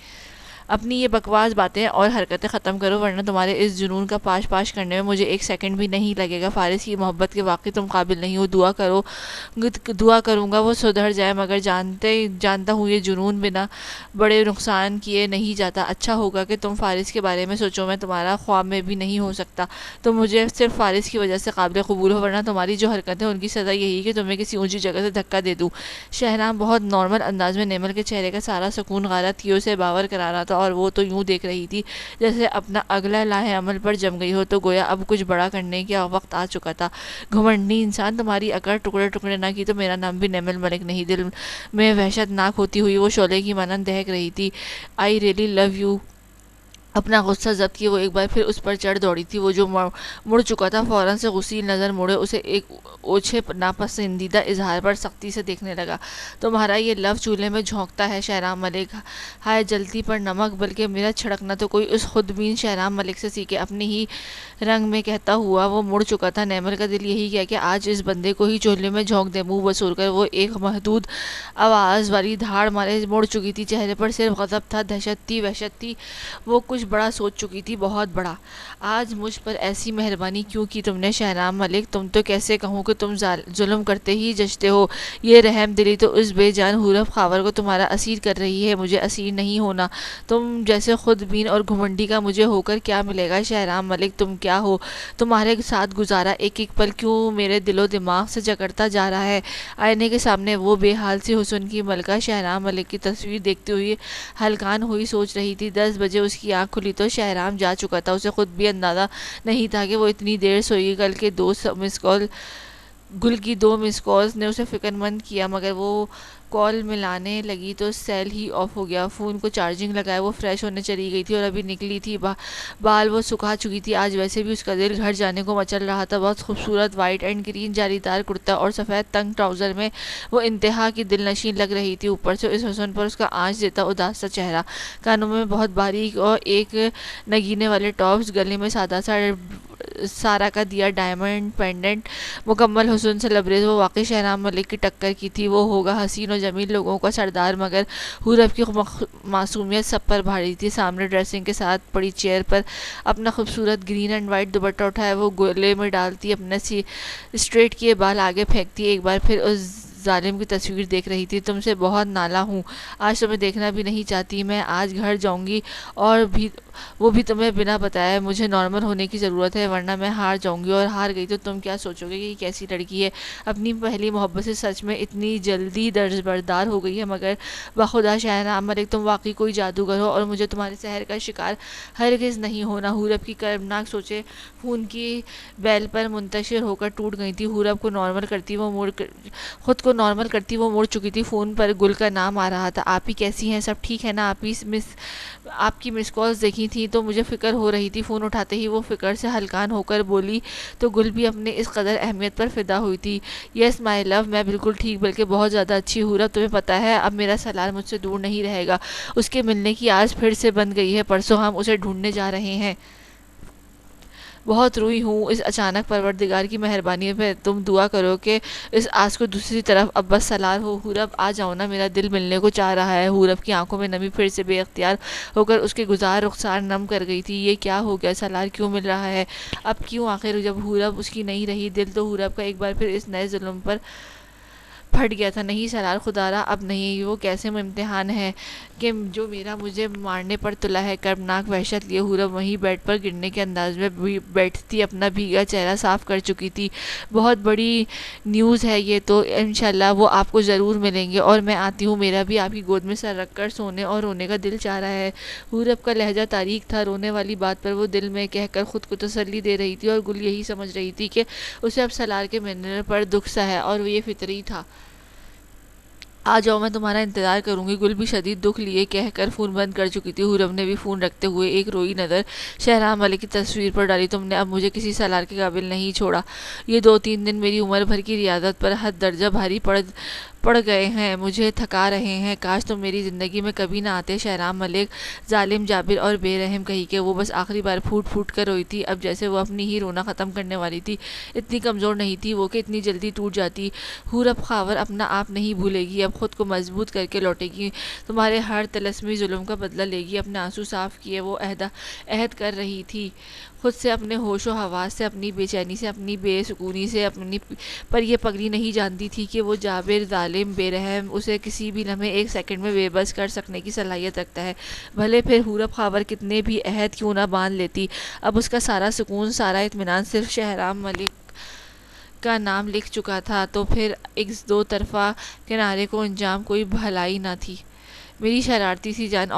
اپنی یہ بکواس باتیں اور حرکتیں ختم کرو، ورنہ تمہارے اس جنون کا پاش پاش کرنے میں مجھے ایک سیکنڈ بھی نہیں لگے گا۔ فارس کی محبت کے واقعی تم قابل نہیں ہو۔ دعا کروں گا وہ سدھر جائے، مگر جانتا ہوں یہ جنون بنا بڑے نقصان کیے نہیں جاتا۔ اچھا ہوگا کہ تم فارس کے بارے میں سوچو، میں تمہارا خواب میں بھی نہیں ہو سکتا۔ تم مجھے صرف فارس کی وجہ سے قابل قبول ہو، ورنہ تمہاری جو حرکتیں ان کی سزا یہی کہ تمہیں کسی اونچی جگہ سے دھکا دے دوں۔ شہرام بہت نارمل انداز میں نیمل کے چہرے کا سارا سکون غارت کیے اسے باور کرا رہا تھا، اور وہ تو یوں دیکھ رہی تھی جیسے اپنا اگلا لاہ عمل پر جم گئی ہو، تو گویا اب کچھ بڑا کرنے کا وقت آ چکا تھا۔ گھمنڈی انسان، تمہاری اکڑ ٹکڑے ٹکڑے نہ کی تو میرا نام بھی نیمل ملک نہیں۔ دل میں وحشت ناک ہوتی ہوئی وہ شعلے کی مانند دہک رہی تھی۔ I really love you. اپنا غصہ ضبط کیے وہ ایک بار پھر اس پر چڑھ دوڑی تھی۔ وہ جو مڑ چکا تھا فوراً سے غصیل نظر موڑے اسے ایک اوچھے ناپسندیدہ اظہار پر سختی سے دیکھنے لگا۔ تمہارا یہ لو چولہے میں جھونکتا ہے شہرام ملک، ہائے جلتی پر نمک، بلکہ میرا چھڑکنا تو کوئی اس خودبین شہرام ملک سے سیکھے۔ اپنے ہی رنگ میں کہتا ہوا وہ مڑ چکا تھا۔ نیمل کا دل یہی کیا کہ آج اس بندے کو ہی چولہے میں جھونک دے۔ منہ بسور کر وہ ایک محدود آواز والی دھاڑ مارے مڑ چکی تھی۔ چہرے پر صرف غضب تھا، دہشت تھی، وحشت تھی۔ وہ کچھ بڑا سوچ چکی تھی، بہت بڑا۔ آج مجھ پر ایسی مہربانی کیوں کی تم نے شہرام ملک؟ تم تو کیسے کہوں کہ تم ظلم کرتے ہی جچتے ہو۔ یہ رحم دلی تو اس بے جان حورب خاور کو تمہارا اسیر کر رہی ہے، مجھے اسیر نہیں ہونا۔ تم جیسے خود بین اور گھمنڈی کا مجھے ہو کر کیا ملے گا؟ شہرام ملک تم کیا ہو؟ تمہارے ساتھ گزارا ایک ایک پل کیوں میرے دل و دماغ سے جکڑتا جا رہا ہے۔ آئینے کے سامنے وہ بے حال سی حسن کی ملکہ شہرام ملک کی تصویر دیکھتے ہوئے ہلکان ہوئی سوچ رہی تھی۔ 10 بجے اس کی آنکھ کھلی تو شہرام جا چکا تھا۔ اسے خود بھی اندازہ نہیں تھا کہ وہ اتنی دیر سوئی۔ گل کی 2 مس کالز نے اسے فکر مند کیا، مگر وہ کال ملانے لگی تو سیل ہی آف ہو گیا۔ فون کو چارجنگ لگائے وہ فریش ہونے چلی گئی تھی اور ابھی نکلی تھی۔ بال وہ سکھا چکی تھی۔ آج ویسے بھی اس کا دل گھر جانے کو مچل رہا تھا۔ بہت خوبصورت وائٹ اینڈ گرین جاری دار کرتا اور سفید تنگ ٹراؤزر میں وہ انتہا کی دل نشین لگ رہی تھی۔ اوپر سے اس حسن پر اس کا آنچ دیتا اداس سا چہرہ، کانوں میں بہت باریک اور ایک نگینے والے ٹاپس، گلے میں سادہ سا سارا کا دیا ڈائمنڈ پینڈنٹ مکمل حسن سے لبریز وہ واقعی شہنام ملک کی ٹکر کی تھی۔ وہ ہوگا حسین و جمیل لوگوں کا سردار، مگر حورب کی معصومیت سب پر بھاری تھی۔ سامنے ڈریسنگ کے ساتھ پڑی چیئر پر اپنا خوبصورت گرین اینڈ وائٹ دوپٹہ اٹھائے وہ گلے میں ڈالتی، اپنے اسٹریٹ کیے بال آگے پھینکتی، ایک بار پھر اس ظالم کی تصویر دیکھ رہی تھی۔ تم سے بہت نالا ہوں، آج تمہیں دیکھنا بھی نہیں چاہتی، میں آج گھر جاؤں گی، اور بھی وہ بھی تمہیں بنا بتائے۔ مجھے نارمل ہونے کی ضرورت ہے، ورنہ میں ہار جاؤں گی، اور ہار گئی تو تم کیا سوچو گے کہ یہ کیسی لڑکی ہے، اپنی پہلی محبت سے سچ میں اتنی جلدی دربردار ہو گئی ہے۔ مگر بخدا شہنام ملک، تم واقعی کوئی جادوگر ہو، اور مجھے تمہارے سحر کا شکار ہرگز نہیں ہونا۔ حورب کی کربناک سوچیں خون کی بیل پر منتشر ہو کر ٹوٹ گئی تھی۔ حورب کو نارمل کرتی خود کو نارمل کرتی وہ مڑ چکی تھی۔ فون پر گل کا نام آ رہا تھا۔ آپی کیسی ہیں؟ سب ٹھیک ہے نا؟ آپ کی مس کالز دیکھی تھی تو مجھے فکر ہو رہی تھی۔ فون اٹھاتے ہی وہ فکر سے ہلکان ہو کر بولی تو گل بھی اپنے اس قدر اہمیت پر فدا ہوئی تھی۔ یس مائی لو، میں بالکل ٹھیک، بلکہ بہت زیادہ اچھی۔ حورب تمہیں پتہ ہے اب میرا سالار مجھ سے دور نہیں رہے گا، اس کے ملنے کی آس پھر سے بن گئی ہے، پرسوں ہم اسے ڈھونڈنے جا رہے ہیں۔ بہت روئی ہوں اس اچانک پروردگار کی مہربانی پہ، تم دعا کرو کہ اس آس کو دوسری طرف اب بس سالار ہو۔ حورب آ جاؤ نا، میرا دل ملنے کو چاہ رہا ہے۔ حورب کی آنکھوں میں نمی پھر سے بے اختیار ہو کر اس کے گزار رخسار نم کر گئی تھی۔ یہ کیا ہو گیا؟ سالار کیوں مل رہا ہے اب؟ کیوں آخر جب حورب اس کی نہیں رہی؟ دل تو حورب کا ایک بار پھر اس نئے ظلم پر پھٹ گیا تھا۔ نہیں سالار، خدا را اب نہیں، وہ کیسے امتحان ہے کہ جو میرا مجھے مارنے پر تلا ہے۔ کربناک وحشت لیے حورب وہیں بیڈ پر گرنے کے انداز میں بیٹھتی اپنا بھیگا چہرہ صاف کر چکی تھی۔ بہت بڑی نیوز ہے یہ تو، انشاءاللہ وہ آپ کو ضرور ملیں گے، اور میں آتی ہوں، میرا بھی آپ کی گود میں سر رکھ کر سونے اور رونے کا دل چاہ رہا ہے۔ حورب کا لہجہ تاریک تھا، رونے والی بات پر وہ دل میں کہہ کر خود کو تسلی دے رہی تھی، اور گل یہی سمجھ رہی تھی کہ اسے اب سالار کے ملنے پر دکھ سا ہے، اور وہ یہ فطری تھا۔ آ جاؤ، میں تمہارا انتظار کروں گی۔ گل بھی شدید دکھ لیے کہہ کر فون بند کر چکی تھی۔ حورب نے بھی فون رکھتے ہوئے ایک روئی نظر شہنام ملک کی تصویر پر ڈالی۔ تم نے اب مجھے کسی سالار کے قابل نہیں چھوڑا، یہ 2-3 دن میری عمر بھر کی ریاضت پر حد درجہ بھاری پڑ گئے ہیں، مجھے تھکا رہے ہیں۔ کاش تم میری زندگی میں کبھی نہ آتے۔ شہنام ملک ظالم، جابر اور بے رحم کہی کہ وہ بس آخری بار پھوٹ پھوٹ کر روئی تھی، اب جیسے وہ اپنی ہی رونا ختم کرنے والی تھی۔ اتنی کمزور نہیں تھی وہ کہ اتنی جلدی ٹوٹ جاتی۔ حورب خاور اپنا آپ نہیں بھولے گی، اب خود کو مضبوط کر کے لوٹے گی، تمہارے ہر طلسمی ظلم کا بدلہ لے گی۔ اپنے آنسو صاف کیے وہ عہد کر رہی تھی خود سے، اپنے ہوش و حواس سے، اپنی بے چینی سے، اپنی بے سکونی سے، پر یہ پگلی نہیں جانتی تھی کہ وہ جابر، ظالم، بے رحم اسے کسی بھی لمحے ایک سیکنڈ میں بے بس کر سکنے کی صلاحیت رکھتا ہے۔ بھلے پھر حورب خاور کتنے بھی عہد کیوں نہ باندھ لیتی، اب اس کا سارا سکون، سارا اطمینان صرف شہنام ملک کا نام لکھ چکا تھا، تو پھر اس دو طرفہ کنارے کو انجام کوئی بھلائی نہ تھی۔ میری شرارتی سی جان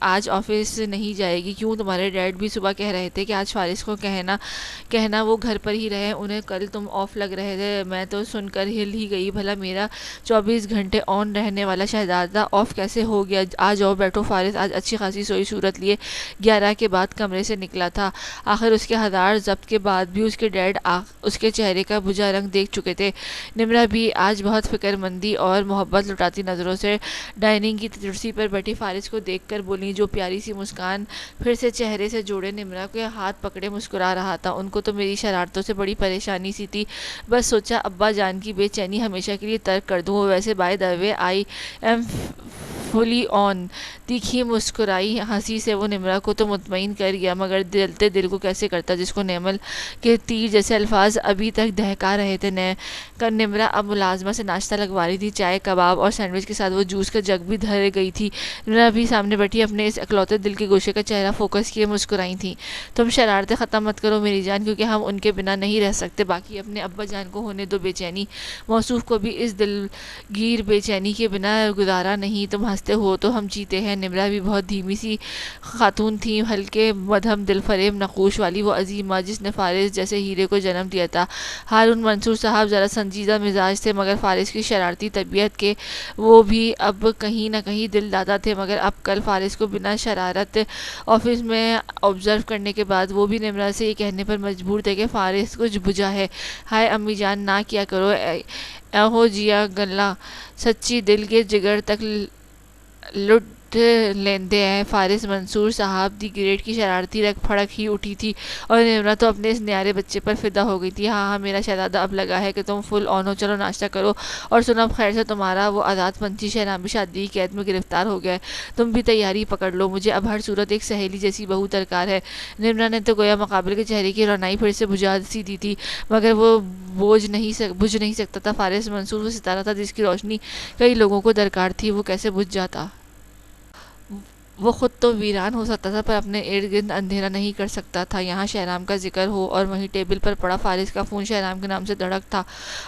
آج آفس نہیں جائے گی کیوں؟ تمہارے ڈیڈ بھی صبح کہہ رہے تھے کہ آج فارس کو کہنا وہ گھر پر ہی رہے، انہیں کل تم آف لگ رہے تھے۔ میں تو سن کر ہل ہی گئی، بھلا میرا 24 گھنٹے آن رہنے والا شہزادہ آف کیسے ہو گیا؟ آ جاؤ بیٹھو۔ فارس آج اچھی خاصی سوئی صورت لیے 11 کے بعد کمرے سے نکلا تھا۔ آخر اس کے ہزار ضبط کے بعد بھی اس کے ڈیڈ اس کے چہرے کا بجھا رنگ دیکھ چکے تھے۔ نمرا بھی آج بہت فکر مندی اور محبت لٹاتی نظروں سے ڈائننگ کی کرسی پر بیٹھی فارس کو دیکھ کر بولی، جو پیاری سی مسکان پھر سے چہرے سے جوڑے نمرا کے ہاتھ پکڑے مسکرا رہا تھا۔ ان کو تو میری شرارتوں سے بڑی پریشانی سی تھی، بس سوچا ابا جان کی بے چینی ہمیشہ کے لیے ترک کر دوں۔ ویسے by the way I am فلی آن۔ تیکھی مسکرائی ہنسی سے وہ نمرا کو تو مطمئن کر گیا، مگر جلتے دل کو کیسے کرتا جس کو نیمل کے تیر جیسے الفاظ ابھی تک دہکا رہے تھے۔ نمرا اب ملازمہ سے ناشتہ لگوا رہی تھی، چائے، کباب اور سینڈوچ کے ساتھ وہ جوس کا جگ بھی دھر گئی تھی۔ نمرا بھی سامنے بیٹھی اپنے اس اکلوتے دل کے گوشے کا چہرہ فوکس کیے مسکرائی تھی۔ تم شرارتیں ختم مت کرو میری جان، کیونکہ ہم ان کے بنا نہیں رہ سکتے، باقی اپنے ابا جان کو ہونے دو بے چینی، موصوف کو بھی اس دلگیر بے چینی کے بنا گزارا نہیں۔ تم ہنستے ہو تو ہم جیتے ہیں۔ نمرا بھی بہت دھیمی سی خاتون تھی، ہلکے مدھم دل فریب نقوش والی وہ عظیم ماں جس نے فارس جیسے ہیرے کو جنم دیا تھا۔ ہارون منصور صاحب ذرا سنجیدہ مزاج تھے، مگر فارس کی شرارتی طبیعت کے وہ بھی اب کہیں نہ کہیں دل دادا تھے، مگر اب کل فارس کو بنا شرارت آفس میں آبزرو کرنے کے بعد وہ بھی نمرا سے یہ کہنے پر مجبور تھے کہ فارس کچھ بجھا ہے۔ ہائے امی جان، نہ کیا کرو ایہو جیا گلاں، سچی دل کے جگر تک لٹ اٹھ لیندے ہیں۔ فارس منصور صاحب دی گریٹ کی شرارتی رگ پھڑک ہی اٹھی تھی اور نمرہ تو اپنے اس نیارے بچے پر فدا ہو گئی تھی۔ ہاں ہاں میرا شہزادہ، اب لگا ہے کہ تم فل آن ہو، چلو ناشتہ کرو اور سنو اب خیر سے تمہارا وہ آزاد پنچھی شہرام بھی شادی کی قید میں گرفتار ہو گیا ہے، تم بھی تیاری پکڑ لو، مجھے اب ہر صورت ایک سہیلی جیسی بہو درکار ہے۔ نمرہ نے تو گویا مقابل کے چہرے کی رونائی پھر سے بجھا سی دی تھی، مگر وہ بجھ نہیں سکتا تھا۔ فارس منصور وہ ستارہ تھا جس کی روشنی کئی لوگوں کو درکار تھی، وہ کیسے بجھ جاتا؟ وہ خود تو ویران ہو سکتا تھا پر اپنے ارد گرد اندھیرا نہیں کر سکتا تھا۔ یہاں شہرام کا ذکر ہو اور وہیں ٹیبل پر پڑا فارس کا فون شہرام کے نام سے دھڑک تھا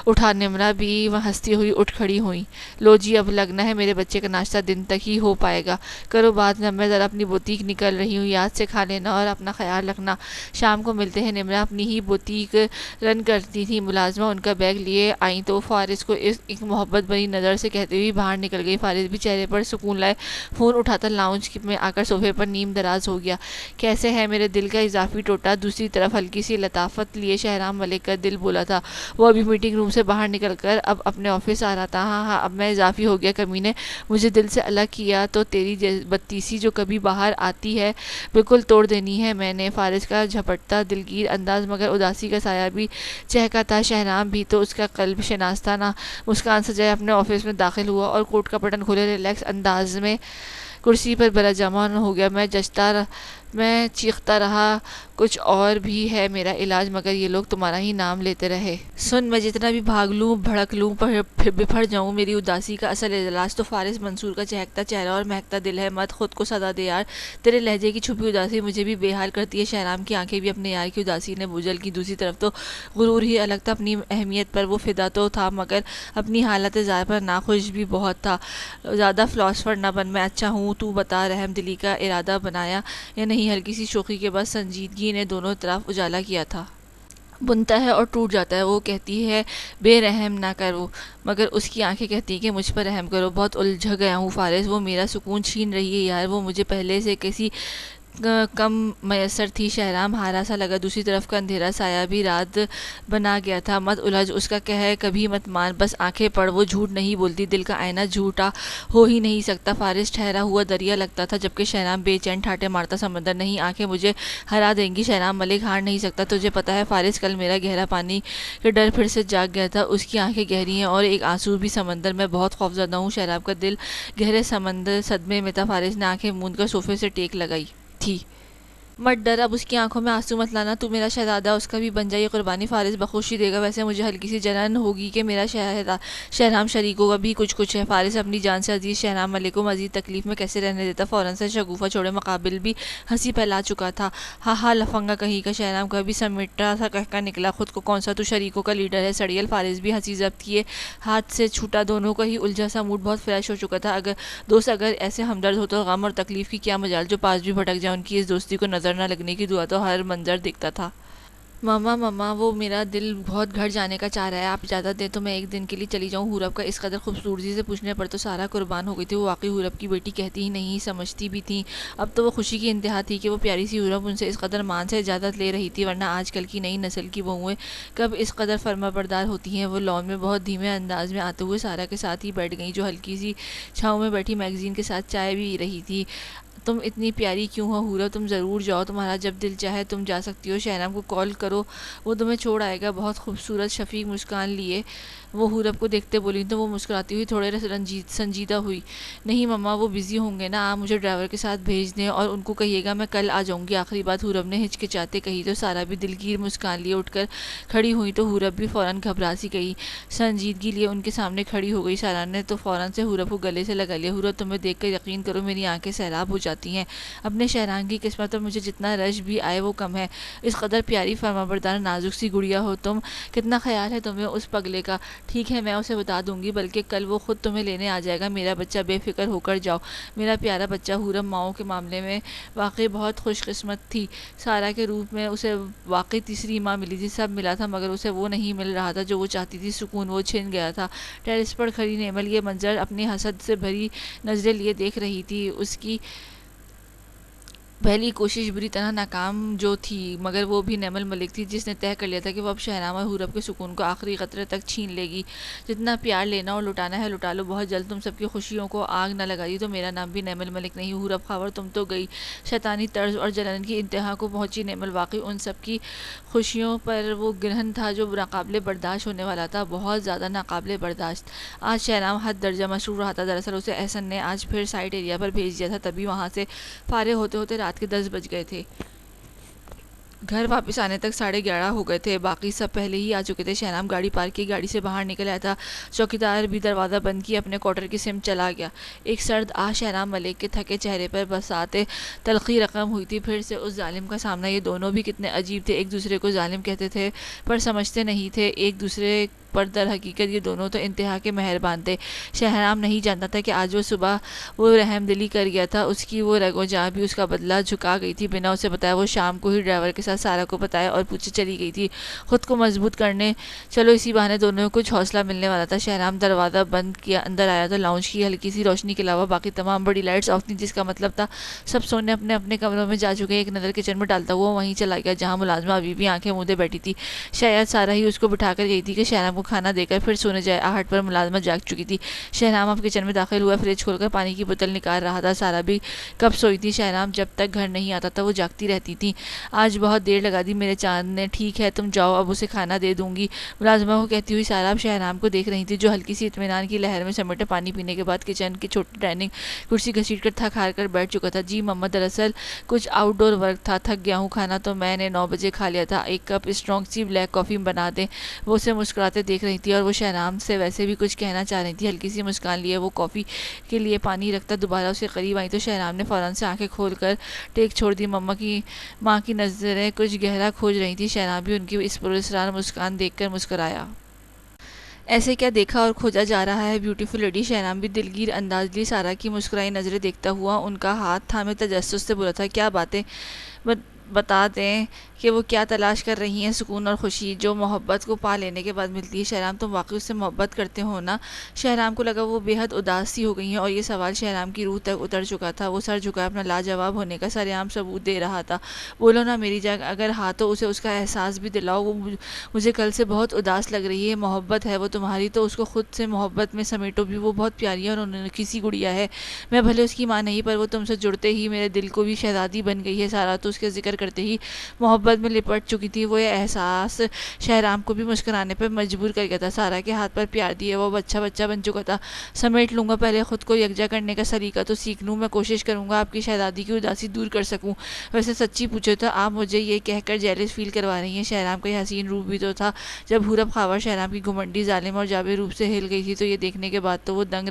اٹھا۔ نمرہ بھی ہنستی ہوئی اٹھ کھڑی ہوئی۔ لو جی اب لگنا ہے میرے بچے کا ناشتہ دن تک ہی ہو پائے گا، کرو بات، میں ذرا اپنی بوتیک نکل رہی ہوں، یاد سے کھا لینا اور اپنا خیال رکھنا، شام کو ملتے ہیں۔ نمرہ اپنی ہی بوتیک رن کرتی تھی، ملازمہ ان کا بیگ لیے آئیں تو فارس کو ایک محبت بھری نظر سے کہتے ہوئے باہر نکل گئی۔ فارس بھی چہرے پر سکون لائے فون اٹھاتا لاؤنج میں آ کر صوفے پر نیم دراز ہو گیا۔ کیسے ہے میرے دل کا اضافی ٹوٹا؟ دوسری طرف ہلکی سی لطافت لیے شہرام ملک کا دل بولا تھا۔ وہ ابھی میٹنگ روم سے باہر نکل کر اب اپنے آفس آ رہا تھا۔ ہاں ہاں اب میں اضافی ہو گیا کمینے، مجھے دل سے الگ کیا تو تیری بتیسی جو کبھی باہر آتی ہے بالکل توڑ دینی ہے میں نے۔ فارس کا جھپٹتا دلگیر انداز مگر اداسی کا سایہ بھی چہکا تھا۔ شہرام بھی تو اس کا قلب شناس تھا نا۔ مسکان سجائے اپنے آفس میں داخل ہوا اور کوٹ کا بٹن کھولے ریلیکس انداز میں کرسی پر برا جامع ہو گیا۔ میں چیختا رہا کچھ اور بھی ہے میرا علاج مگر یہ لوگ تمہارا ہی نام لیتے رہے۔ سن میں جتنا بھی بھاگ لوں بھڑک لوں پھر بپھر جاؤں، میری اداسی کا اصل علاج تو فارس منصور کا چہکتا چہرہ اور مہکتا دل ہے۔ مت خود کو سزا دے یار، تیرے لہجے کی چھپی اداسی مجھے بھی بے حال کرتی ہے۔ شہرام کی آنکھیں بھی اپنے یار کی اداسی نے بوجھل کی۔ دوسری طرف تو غرور ہی الگ تھا، اپنی اہمیت پر وہ فدا تو تھا مگر اپنی حالت ظاہر پر ناخوش بھی بہت تھا۔ زیادہ فلاسفر نہ بن، میں اچھا ہوں، تو بتا رحم دلی کا ارادہ بنایا یا نہیں؟ ہلکی سی شوخی کے بعد سنجیدگی نے دونوں طرف اجالا کیا تھا۔ بنتا ہے اور ٹوٹ جاتا ہے، وہ کہتی ہے بے رحم نہ کرو مگر اس کی آنکھیں کہتی ہیں کہ مجھ پر رحم کرو۔ بہت الجھ گیا ہوں فارس، وہ میرا سکون چھین رہی ہے یار، وہ مجھے پہلے سے کسی کم میسر تھی۔ شہرام ہارا سا لگا، دوسری طرف کا اندھیرا سایہ بھی رات بنا گیا تھا۔ مت الجھ، اس کا کہے کبھی مت مان، بس آنکھیں پڑھ، وہ جھوٹ نہیں بولتی، دل کا آئینہ جھوٹا ہو ہی نہیں سکتا۔ فارس ٹھہرا ہوا دریا لگتا تھا جبکہ شہرام بے چین ٹھاٹے مارتا سمندر۔ نہیں آنکھیں مجھے ہرا دیں گی شہرام، ملک ہار نہیں سکتا، تجھے پتہ ہے فارس کل میرا گہرا پانی کے ڈر پھر سے جاگ گیا تھا، اس کی آنکھیں گہری ہیں اور ایک آنسو بھی سمندر میں، بہت خوفزدہ ہوں۔ شہرام کا دل گہرے صدمے میں تھا۔ فارس نے آنکھیں موند کر صوفے سے ٹیک لگائی تھی۔ مت ڈر، اب اس کی آنکھوں میں آنسو مت لانا، تو میرا شہزادہ، اس کا بھی بن جائے قربانی، فارس بخوشی دے گا۔ ویسے مجھے ہلکی سی جلن ہوگی کہ میرا شہرام شریکوں کا بھی کچھ ہے۔ فارس اپنی جان سے عزیز شہرام ملک کو مزید تکلیف میں کیسے رہنے دیتا؟ فوراً سے شگوفہ چھوڑے مقابل بھی ہنسی پھیلا چکا تھا۔ ہاں ہاں لفنگا کہیں کا، شہرام کا بھی سمیٹا سا کہکا نکلا، خود کو کون سا تو شریکوں کا لیڈر ہے سڑیل۔ فارس بھی ہنسی ضبط کیے ہاتھ سے چھوٹا، دونوں کا ہی الجھا سا موڈ بہت فریش ہو چکا تھا۔ اگر ایسے ہمدرد ہو تو غم اور تکلیف کی کیا مجال، جو پاس بھی بھٹک جائے، ان کی اس دوستی کو نظر نہ لگنے کی دعا تو ہر منظر دیکھتا تھا۔ ماما وہ میرا دل بہت گھر جانے کا چاہ رہا ہے، آپ اجازت دیں تو میں ایک دن کے لیے چلی جاؤں؟ حورب کا اس قدر خوبصورتی سے پوچھنے پر تو سارا قربان ہو گئی تھی۔ وہ واقعی حورب کی بیٹی کہتی ہی نہیں سمجھتی بھی تھی۔ اب تو وہ خوشی کی انتہا تھی کہ وہ پیاری سی حورب ان سے اس قدر مان سے اجازت لے رہی تھی، ورنہ آج کل کی نئی نسل کی بہوئیں کب اس قدر فرما بردار ہوتی ہیں۔ وہ لان میں بہت دھیمے انداز میں آتے ہوئے سارا کے ساتھ ہی بیٹھ گئیں، جو ہلکی سی چھاؤں میں بیٹھی میگزین کے ساتھ چائے پی رہی تھی۔ تم اتنی پیاری کیوں ہو حورب؟ تم ضرور جاؤ، تمہارا جب دل چاہے تم جا سکتی ہو، شہرام کو کال کرو، وہ تمہیں چھوڑ آئے گا۔ بہت خوبصورت شفیق مسکان لیے وہ حورب کو دیکھتے بولی تو وہ مسکراتی ہوئی تھوڑے سنجیدہ ہوئی۔ نہیں مما وہ بزی ہوں گے نا، آپ مجھے ڈرائیور کے ساتھ بھیج دیں اور ان کو کہیے گا میں کل آ جاؤں گی۔ آخری بات حورب نے ہچکچاتے کہی تو سارا بھی دلگیر مسکان لیے اٹھ کر کھڑی ہوئی تو حورب بھی فوراً گھبرا سی گئی، سنجیدگی لیے ان کے سامنے کھڑی ہو گئی۔ سارا نے تو فوراً سے حورب کو گلے سے لگا لیا۔ حورب تمہیں دیکھ کر یقین کرو میری آنکھیں سیراب ہو جاتی ہیں، اپنے شہرام کی قسمت پر مجھے جتنا رش بھی آئے وہ کم ہے۔ اس قدر پیاری فرمانبردار نازک سی گڑیا ہو تم، کتنا خیال ہے تمہیں اس پگلے کا۔ ٹھیک ہے میں اسے بتا دوں گی، بلکہ کل وہ خود تمہیں لینے آ جائے گا۔ میرا بچہ بے فکر ہو کر جاؤ، میرا پیارا بچہ۔ حورب ماؤں کے معاملے میں واقعی بہت خوش قسمت تھی، سارا کے روپ میں اسے واقعی تیسری ماں ملی تھی۔ سب ملا تھا مگر اسے وہ نہیں مل رہا تھا جو وہ چاہتی تھی، سکون وہ چھن گیا تھا۔ ٹیرس پر کھڑی نیمل یہ منظر اپنی حسد سے بھری نظریں لیے دیکھ رہی تھی۔ اس کی پہلی کوشش بری طرح ناکام جو تھی، مگر وہ بھی نیمل ملک تھی جس نے طے کر لیا تھا کہ وہ اب شہنام اور حورب کے سکون کو آخری قطرے تک چھین لے گی۔ جتنا پیار لینا اور لٹانا ہے لٹا لو، بہت جلد تم سب کی خوشیوں کو آگ نہ لگا دی تو میرا نام بھی نیمل ملک نہیں۔ حورب خاور تم تو گئی۔ شیطانی طرز اور جلن کی انتہا کو پہنچی نیمل۔ واقعی ان سب کی خوشیوں پر وہ گرہن تھا جو ناقابل برداشت ہونے والا تھا، بہت زیادہ ناقابل برداشت۔ آج شہنام حد درجہ مسرور رہا تھا۔ دراصل اسے احسن نے آج پھر سائٹ ایریا پر بھیج دیا تھا، تبھی وہاں سے فارغ ہوتے ہوتے رات کے 10 بج گئے تھے۔ گھر واپس آنے تک 11:30 ہو گئے تھے، باقی سب پہلے ہی آ چکے تھے۔ شہنام گاڑی پارک کی، گاڑی سے باہر نکل آیا تھا، چوکیدار بھی دروازہ بند کیے اپنے کوارٹر کی سمت چلا گیا۔ ایک سرد آہ شہنام ملک کے تھکے چہرے پر بساط تلخی رقم ہوئی تھی۔ پھر سے اس ظالم کا سامنا، یہ دونوں بھی کتنے عجیب تھے، ایک دوسرے کو ظالم کہتے تھے پر سمجھتے نہیں تھے ایک دوسرے پر، در حقیقت یہ دونوں تو انتہا کے مہربان تھے۔ شہنام نہیں جانتا تھا کہ آج وہ صبح وہ رحم دلی کر گیا تھا، اس کی وہ رگ و جاں بھی اس کا بدلہ جھکا گئی تھی۔ بنا اسے بتایا وہ شام کو ہی ڈرائیور کے ساتھ سارا کو بتایا اور پوچھے چلی گئی تھی خود کو مضبوط کرنے۔ چلو اسی بہانے دونوں کو کچھ حوصلہ ملنے والا تھا۔ شہنام دروازہ بند کیا اندر آیا تو لاؤنج کی ہلکی سی روشنی کے علاوہ باقی تمام بڑی لائٹس آف تھیں، جس کا مطلب تھا سب سونے اپنے اپنے کمروں میں جا چکے۔ ایک نظر کچن میں ڈالتا ہوا وہیں چلا گیا جہاں ملازمہ ابھی بھی آنکھیں موندے بیٹھی تھی، شاید سارا ہی اس کو بٹھا کر گئی تھی کہ شہنام کو کھانا دے کر پھر سونے جائے۔ آہٹ پر ملازمہ جاگ چکی تھی۔ شہنام اب کچن میں داخل ہوا، فریج کھول کر پانی کی بوتل نکال رہا تھا۔ سارا بھی کب سوئی تھی، شہنام جب تک گھر نہیں آتا تھا وہ جاگتی رہتی تھی۔ آج بہت دیر لگا دی میرے چاند نے، ٹھیک ہے تم جاؤ اب اسے کھانا دے دوں گی، ملازمہ کو کہتی ہوئی سارا اب شہنام کو دیکھ رہی تھی جو ہلکی سی اطمینان کی لہر میں سمیٹے پانی پینے کے بعد کچن کی چھوٹی ڈائننگ کرسی گھسیٹ کر تھک ہار کر بیٹھ چکا تھا۔ جی مما، دراصل کچھ آؤٹ ڈور ورک تھا، تھک گیا ہوں، کھانا تو میں نے 9 بجے کھا لیا تھا، ایک کپ اسٹرانگ سی بلیک کافی بنا دیں۔ وہ اسے مسکراتے دیکھ رہی تھی اور وہ شہنام سے ویسے بھی کچھ کہنا چاہ رہی تھی۔ ہلکی سی مسکان لیے وہ کافی کے لیے پانی رکھتا دوبارہ اسے قریب آئی تو شہنام نے فوراً سے آنکھیں کھول کر ٹیک چھوڑ دی۔ ماں کی نظریں کچھ گہرا کھوج رہی تھی، شہنام بھی ان کی اس پراسرار مسکان دیکھ کر مسکرایا۔ ایسے کیا دیکھا اور کھوجا جا رہا ہے بیوٹیفل لیڈی؟ شہنام بھی دلگیر انداز لی سارا کی مسکرائی نظریں دیکھتا ہوا ان کا ہاتھ تھامے تجسس سے بولا تھا، کیا باتیں بتا دیں کہ وہ کیا تلاش کر رہی ہیں؟ سکون اور خوشی جو محبت کو پا لینے کے بعد ملتی ہے۔ شہنام تم واقعی اس سے محبت کرتے ہو نا؟ شہنام کو لگا وہ بے حد اداس سی ہو گئی ہیں اور یہ سوال شہنام کی روح تک اتر چکا تھا۔ وہ سر جھکائے اپنا لاجواب ہونے کا سرعام ثبوت دے رہا تھا۔ بولو نا میری جان، اگر ہاں تو اسے اس کا احساس بھی دلاؤ۔ وہ مجھے کل سے بہت اداس لگ رہی ہے۔ محبت ہے وہ تمہاری تو اس کو خود سے محبت میں سمیٹو بھی، وہ بہت پیاری اور انوکھی سی گڑیا ہے۔ میں بھلے اس کی ماں نہیں پر وہ تم سے جڑتے ہی میرے دل کو بھی شہزادی بن گئی ہے۔ سارا تو اس کے ذکر کرتے ہی محبت میں لپٹ چکی تھی۔ وہ یہ احساس شہنام کو بھی مسکرانے پر مجبور کر گیا تھا۔ سارا کے ہاتھ پر پیار دیے وہ بچہ بن چکا تھا۔ سمیٹ لوں گا، پہلے خود کو یکجا کرنے کا سلیقہ تو سیکھ لوں۔ میں کوشش کروں گا آپ کی شہزادی کی اداسی دور کر سکوں۔ ویسے سچی پوچھے تو آپ مجھے یہ کہہ کر جیلس فیل کروا رہی ہیں۔ شہنام کا یہ حسین روپ بھی تو تھا۔ جب حورب خاور شہنام کی گھمنڈی ظالم اور جابر روپ سے ہل گئی تھی تو یہ دیکھنے کے بعد تو وہ دنگ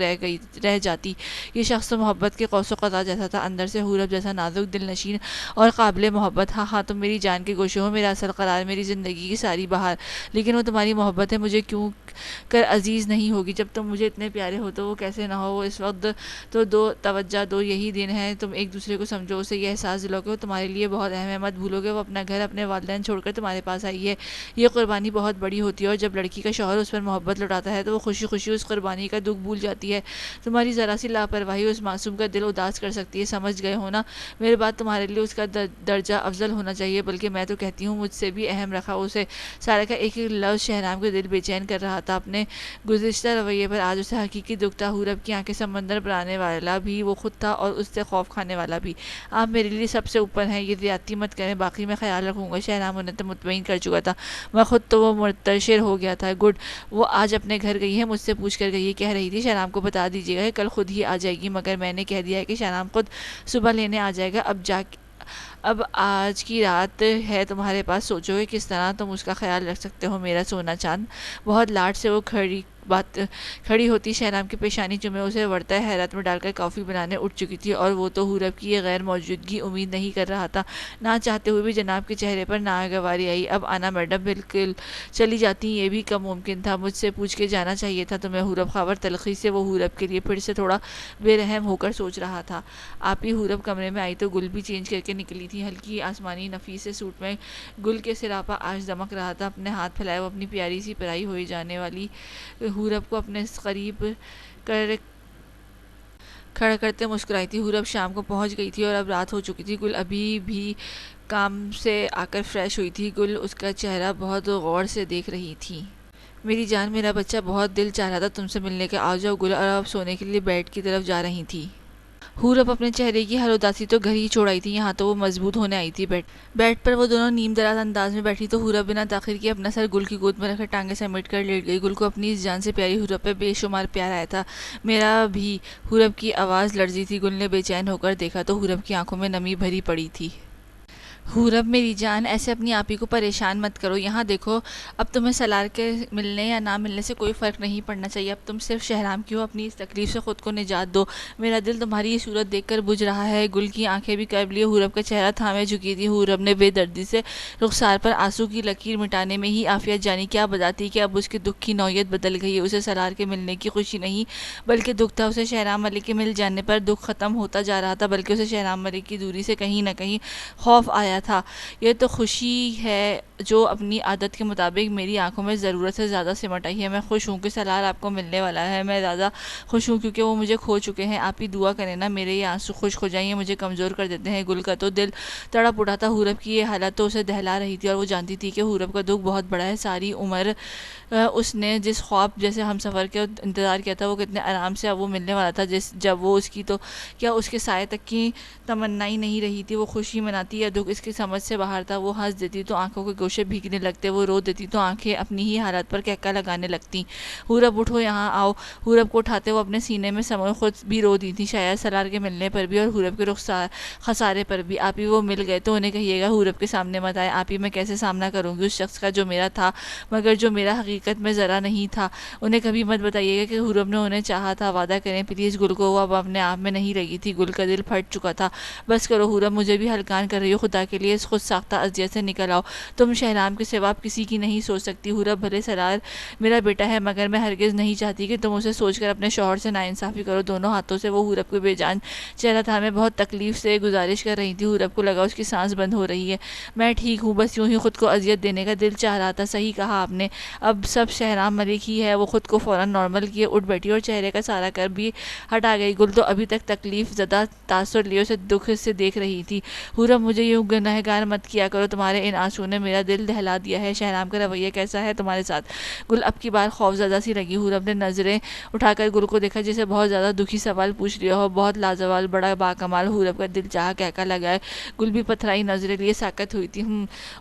رہ جاتی۔ یہ شخص تو محبت کے قوس و قزح جیسا تھا، اندر سے حورب جیسا نازک، دل نشین اور قابل محبت۔ ہاں ہاں، تم میری جان کے گوشے ہو، میرا اصل قرار، میری زندگی کی ساری بہار، لیکن وہ تمہاری محبت ہے مجھے کیوں کر عزیز نہیں ہوگی؟ جب تم مجھے اتنے پیارے ہو تو وہ کیسے نہ ہو؟ وہ اس وقت تو توجہ دو، یہی دن ہے تم ایک دوسرے کو سمجھو، اسے یہ احساس دلاؤ کہ وہ تمہارے لیے بہت اہم ہے۔ مت بھولو کہ وہ اپنا گھر، اپنے والدین چھوڑ کر تمہارے پاس آئی ہے۔ یہ قربانی بہت بڑی ہوتی ہے اور جب لڑکی کا شوہر اس پر محبت لٹاتا ہے تو وہ خوشی خوشی اس قربانی کا دکھ بھول جاتی ہے۔ تمہاری ذرا سی لاپرواہی اس معصوم کا دل اداس کر سکتی ہے، سمجھ گئے ہو نا؟ میرے بعد تمہارے لیے اس کا درجہ افضل ہونا چاہیے، بلکہ میں تو کہتی ہوں مجھ سے بھی اہم رکھا اسے۔ سارا کا ایک لفظ شہنام کے دل بے چین کر رہا تھا۔ اپنے گزشتہ رویے پر آج اسے حقیقی دکھ تھا۔ حورب کی آنکھیں سمندر بنانے والا بھی وہ خود تھا اور اس سے خوف کھانے والا بھی۔ آپ میرے لیے سب سے اوپر ہیں، یہ زیادتی مت کریں، باقی میں خیال رکھوں گا۔ شہنام انہیں تو مطمئن کر چکا تھا، میں خود تو وہ منتشر ہو گیا تھا۔ گڈ، وہ آج اپنے گھر گئی ہے، مجھ سے پوچھ کر گئی ہے، کہہ رہی تھی شہنام کو بتا دیجیے گا کہ کل خود ہی آ جائے گی، مگر میں نے کہہ دیا ہے کہ شہنام خود صبح لینے آ جائے گا۔ اب آج کی رات ہے تمہارے پاس، سوچو کہ کس طرح تم اس کا خیال رکھ سکتے ہو میرا سونا چاند۔ بہت لاڈ سے وہ کھڑی ہوتی شہنام کی پیشانی چومے اسے ورطہ حیرت میں ڈال کر کافی بنانے اٹھ چکی تھی اور وہ تو حورب کی یہ غیر موجودگی امید نہیں کر رہا تھا۔ نہ چاہتے ہوئے بھی جناب کے چہرے پر ناگواری آئی۔ اب آنا میڈم، بالکل چلی جاتی یہ بھی کم ممکن تھا، مجھ سے پوچھ کے جانا چاہیے تھا تمہیں۔ حورب خاور تلخی سے وہ حورب کے لیے پھر سے تھوڑا بے رحم ہو کر سوچ رہا تھا۔ آپ ہی حورب کمرے میں آئی تو گل بھی چینج کر کے نکلی تھی، ہلکی آسمانی نفیس سے سوٹ میں گل کے سراپا آج دمک رہا تھا۔ اپنے ہاتھ پھیلائے وہ اپنی پیاری سی پرائی ہوئی جانے والی حورب کو اپنے قریب کر کھڑا کرتے مسکرائی تھی۔ حور اب شام کو پہنچ گئی تھی اور اب رات ہو چکی تھی۔ گل ابھی بھی کام سے آ کر فریش ہوئی تھی۔ گل اس کا چہرہ بہت غور سے دیکھ رہی تھی۔ میری جان، میرا بچہ، بہت دل چاہ رہا تھا تم سے ملنے کا، آ جاؤ۔ گل اور اب سونے کے لیے بیڈ کی طرف جا رہی تھی۔ حور اب اپنے چہرے کی ہر اداسی تو گھر ہی چھوڑ آئی تھی، یہاں تو وہ مضبوط ہونے آئی تھی۔ بیڈ پر وہ دونوں نیم دراز انداز میں بیٹھی تو حور اب بنا تاخیر کے اپنا سر گل کی گود میں رکھ کر ٹانگیں سمیٹ کر لیٹ گئی۔ گل کو اپنی اس جان سے پیاری حور اب پہ بے شمار پیار آیا تھا۔ میرا بھی۔ حور اب کی آواز لرزی تھی۔ گل نے بے چین ہو کر دیکھا تو حور اب کی آنکھوں میں نمی بھری پڑی تھی۔ حور اب میری جان، ایسے اپنی آپی کو پریشان مت کرو، یہاں دیکھو، اب تمہیں سلار کے ملنے یا نہ ملنے سے کوئی فرق نہیں پڑنا چاہیے، اب تم صرف شہرام کی ہو، اپنی اس تکلیف سے خود کو نجات دو، میرا دل تمہاری یہ صورت دیکھ کر بجھ رہا ہے۔ گل کی آنکھیں بھی کرب لیے حور اب کا چہرہ تھامے جھکی تھی۔ حور اب نے بے دردی سے رخسار پر آنسو کی لکیر مٹانے میں ہی عافیت جانی کیا بتاتی کہ اب اس کے دکھ کی نوعیت بدل گئی ہے۔ اسے سلار کے ملنے کی خوشی نہیں بلکہ دکھ تھا۔ اسے شہرام ملک کے مل جانے پر دکھ ختم ہوتا جا رہا تھا، بلکہ اسے شہرام ملک کی دوری سے کہیں نہ کہیں خوف آیا تھا۔ یہ تو خوشی ہے جو اپنی عادت کے مطابق میری آنکھوں میں ضرورت سے زیادہ سمٹ آئی ہے۔ میں خوش ہوں کہ سلار آپ کو ملنے والا ہے، میں زیادہ خوش ہوں کیونکہ وہ مجھے کھو چکے ہیں۔ آپ ہی دعا کریں نا میرے یہ آنسو خشک ہو جائیں، یہ مجھے کمزور کر دیتے ہیں۔ گل کا تو دل تڑپ اٹھا تھا۔ حور اب کی یہ حالت تو اسے دہلا رہی تھی اور وہ جانتی تھی کہ حور اب کا دکھ بہت بڑا ہے۔ ساری عمر اس نے جس خواب جیسے ہم سفر کے انتظار کیا تھا، وہ کتنے آرام سے اب وہ ملنے والا تھا، جب وہ اس کی تو کیا اس کے سائے تک کی تمنا ہی نہیں رہی تھی۔ وہ خوشی مناتی یا دکھ اس کی سمجھ سے باہر تھا۔ وہ ہنس دیتی تو آنکھوں کے گوشے بھیگنے لگتے، وہ رو دیتی تو آنکھیں اپنی ہی حالت پر کہکا لگانے لگتی۔ حور اب اٹھو، یہاں آؤ۔ حور اب کو اٹھاتے وہ اپنے سینے میں سموئے خود بھی رو دی تھی، شاید سلار کے ملنے پر بھی اور حور اب کے خسارے پر بھی۔ آپ ہی وہ مل گئے تو انہیں کہیے گا حور اب کے سامنے مت آئے۔ آپ ہی میں کیسے سامنا کروں گی اس شخص کا جو میرا تھا مگر جو میرا حقیقت میں ذرا نہیں تھا۔ انہیں کبھی مت بتائیے گا کہ حور اب نے انہیں چاہا تھا، وعدہ کریں پلیز۔ گل کو وہ اب اپنے آپ میں نہیں لگی تھی، گل کا دل پھٹ چکا تھا۔ بس کرو حور اب، مجھے بھی ہلکان کر رہی ہو، خدا کے لیے اس خود ساختہ اذیت سے نکل آؤ۔ تم شہرام کے سوا کسی کی نہیں سوچ سکتی۔ حور اب بھلے سلار میرا بیٹا ہے مگر میں ہرگز نہیں چاہتی کہ تم اسے سوچ کر اپنے شوہر سے ناانصافی کرو۔ دونوں ہاتھوں سے وہ حور اب کو بے جان چہرہ تھامے بہت تکلیف سے گزارش کر رہی تھی۔ حور اب کو لگا اس کی سانس بند ہو رہی ہے۔ میں ٹھیک ہوں، بس یوں ہی خود کو اذیت دینے کا دل چاہ رہا تھا۔ صحیح کہا آپ نے، اب سب شہرام ملک ہی ہے۔ وہ خود کو فوراً نارمل کیے اٹھ بیٹھی اور چہرے کا سارا کر بھی ہٹا گئی۔ گل تو ابھی تک تکلیف زدہ تاثر لیے اسے دکھ سے دیکھ رہی تھی۔ حور اب مجھے یوں گنہگار مت کیا کرو، تمہارے ان آنسو نے میرا دل دہلا دیا ہے۔ شہرام کا رویہ کیسا ہے تمہارے ساتھ؟ گل اب کی بار خوف زدہ سی لگی۔ حور اب نے نظریں اٹھا کر گل کو دیکھا جسے بہت زیادہ دکھی سوال پوچھ لیا ہو، بہت لازوال، بڑا باکمال۔ حور اب کا دل چاہا کہکا لگائے۔ گل بھی پتھرائی نظریں لیے ساکت ہوئی تھی۔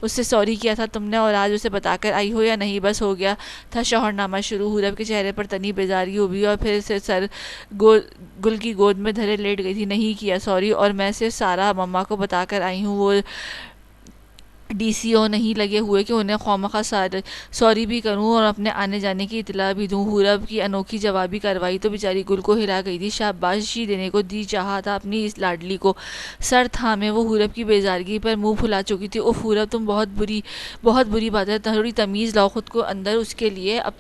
اس سے سوری کیا تھا تم نے اور آج اسے بتا کر آئی ہو یا نہیں؟ بس ہو گیا تھا شوہر نامہ شروع۔ حور اب کے چہرے پر تنی بیزاری ابھری اور پھر سے سر گل کی گود میں دھرے لیٹ گئی تھی۔ نہیں کیا سوری، اور میں صرف سارا مما کو بتا کر آئی ہوں، وہ ڈی سی او نہیں لگے ہوئے کہ انہیں خوامخواہ سوری بھی کروں اور اپنے آنے جانے کی اطلاع بھی دوں۔ حور اب کی انوکھی جوابی کارروائی تو بیچاری گل کو ہلا گئی تھی۔ شاباشی دینے کو دی چاہا تھا اپنی اس لاڈلی کو۔ سر تھامے وہ حور اب کی بیزارگی پر منہ پھلا چکی تھی۔ اف حور اب، تم بہت بری بات ہے، تھوڑی تمیز لاؤ خود کو اندر اس کے لیے۔ اب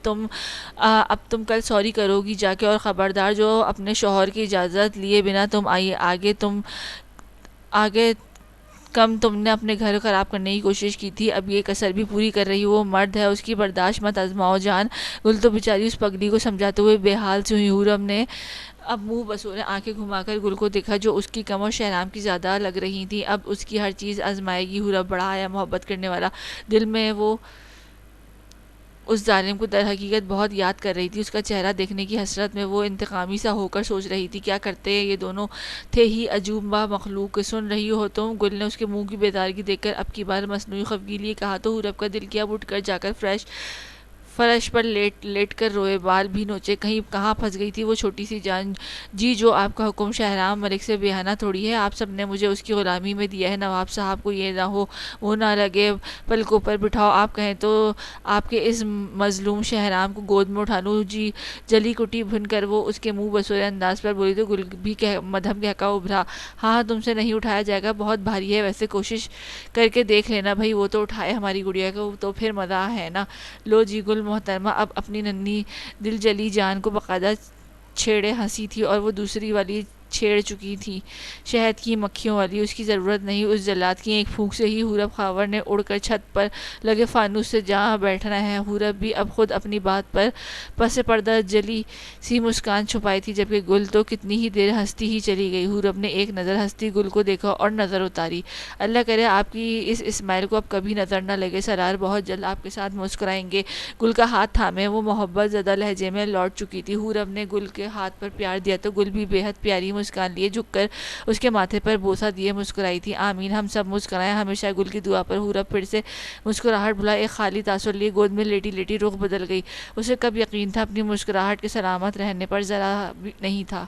تم کل سوری کرو گی جا کے، اور خبردار جو اپنے شوہر کی اجازت لیے بنا تم آگے کم تم نے اپنے گھر خراب کرنے کی کوشش کی تھی، اب یہ کسر بھی پوری کر رہی ہو۔ وہ مرد ہے، اس کی برداشت مت آزماؤ جان۔ گل تو بیچاری اس پگلی کو سمجھاتے ہوئے بے حال سی ہوئی۔ حور اب نے اب منہ بسورے آنکھیں گھما کر گل کو دیکھا جو اس کی کم اور شہرام کی زیادہ لگ رہی تھی۔ اب اس کی ہر چیز آزمائے گی۔ حور اب بڑا آیا محبت کرنے والا، دل میں وہ اس ظالم کو در حقیقت بہت یاد کر رہی تھی۔ اس کا چہرہ دیکھنے کی حسرت میں وہ انتقامی سا ہو کر سوچ رہی تھی کیا کرتے یہ دونوں تھے ہی عجوبہ مخلوق۔ سن رہی ہو تم؟ گل نے اس کے منہ کی بیدارگی دیکھ کر اب کی بار مصنوعی خفگی لیے کہا تو حور اب کا دل کیا اٹھ کر جا کر فرش پر لیٹ کر روئے، بال بھی نوچے۔ کہاں پھنس گئی تھی وہ چھوٹی سی جان؟ جی جو آپ کا حکم شہرام ملک سے بے ہانہ تھوڑی ہے، آپ سب نے مجھے اس کی غلامی میں دیا ہے۔ نواب صاحب کو یہ نہ ہو وہ نہ لگے، پلکوں پر بٹھاؤ، آپ کہیں تو آپ کے اس مظلوم شہرام کو گود میں اٹھا لوں۔ جی جلی کٹی بھن کر وہ اس کے منہ بسورے انداز پر بولی تو گل بھی مدھم کہکا ابھرا۔ ہاں تم سے نہیں اٹھایا جائے گا، بہت بھاری ہے، ویسے کوشش کر کے دیکھ لینا بھائی، وہ تو اٹھائے ہماری گڑیا کو تو پھر مزہ ہے نا۔ لو جی گل محترمہ اب اپنی ننھی دل جلی جان کو باقاعدہ چھیڑے ہنسی تھی اور وہ دوسری والی چھیڑ چکی تھی، شہد کی مکھیوں والی۔ اس کی ضرورت نہیں، اس جلاد کی ایک پھونک سے ہی حورب خاور نے اڑ کر چھت پر لگے فانوس سے جہاں بیٹھنا ہے۔ حورب بھی اب خود اپنی بات پر پس پردہ جلی سی مسکان چھپائی تھی، جبکہ گل تو کتنی ہی دیر ہنستی ہی چلی گئی۔ حورب نے ایک نظر ہنستی گل کو دیکھا اور نظر اتاری۔ اللہ کرے آپ کی اس اسمائل کو اب کبھی نظر نہ لگے، سرار بہت جلد آپ کے ساتھ مسکرائیں گے۔ گل کا ہاتھ تھامے وہ محبت زدہ لہجے میں لوٹ چکی تھی۔ حورب نے گل کے ہاتھ پر پیار دیا تو گل بھی بے حد پیاری مسکان لیے جھک کر اس کے ماتھے پر بوسہ دیے مسکرائی تھی۔ آمین، ہم سب مسکرائیں ہمیشہ گل کی دعا پر۔ حورب پھر سے مسکراہٹ بھلا ایک خالی تاثر لیے گود میں لیٹی لیٹی رخ بدل گئی۔ اسے کب یقین تھا اپنی مسکراہٹ کے سلامت رہنے پر؟ ذرا بھی نہیں تھا۔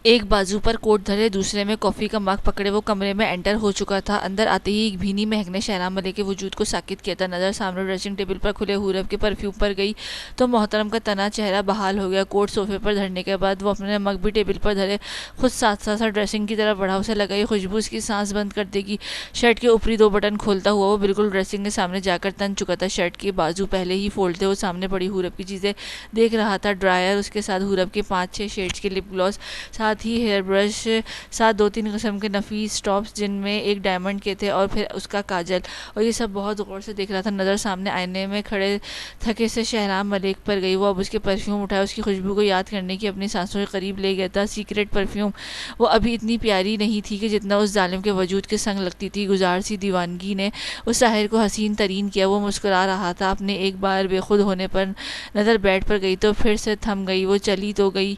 ایک بازو پر کوٹ دھرے دوسرے میں کافی کا مگ پکڑے وہ کمرے میں انٹر ہو چکا تھا۔ اندر آتے ہی ایک بھینی مہک نے شہنام ملک کے وجود کو ساکت کیا تھا۔ نظر سامنے ڈریسنگ ٹیبل پر کھلے حورب کے پرفیوم پر گئی تو محترم کا تنا چہرہ بحال ہو گیا۔ کوٹ صوفے پر دھرنے کے بعد وہ اپنے مگ بھی ٹیبل پر دھرے خود ساتھ ساتھ ڈریسنگ کی طرف بڑھا۔ اسے لگا یہ خوشبو اس کی سانس بند کر دے گی۔ شرٹ کے اوپری دو بٹن کھولتا ہوا وہ بالکل ڈریسنگ کے سامنے جا کر تن چکا تھا۔ شرٹ کے بازو پہلے ہی فولڈ تھے۔ وہ سامنے پڑی حورب کی چیزیں دیکھ رہا تھا، ڈرائر، اس کے ساتھ حورب کے 5-6 شیڈز کے لپ گلاس، ساتھ ہی ہیئر برش، ساتھ 2-3 قسم کے نفیس ٹاپس جن میں ایک ڈائمنڈ کے تھے، اور پھر اس کا کاجل، اور یہ سب بہت غور سے دیکھ رہا تھا۔ نظر سامنے آئینے میں کھڑے تھکے سے شہنام ملک پر گئی۔ وہ اب اس کے پرفیوم اٹھایا، اس کی خوشبو کو یاد کرنے کی اپنی سانسوں کے قریب لے گیا تھا۔ سیکریٹ پرفیوم وہ ابھی اتنی پیاری نہیں تھی کہ جتنا اس ظالم کے وجود کے سنگ لگتی تھی۔ گزار سی دیوانگی نے اس ساحر کو حسین ترین کیا۔ وہ مسکرا رہا تھا اپنے ایک بار بے خود ہونے پر۔ نظر بیڈ پر گئی تو پھر سے تھم گئی۔ وہ چلی تو گئی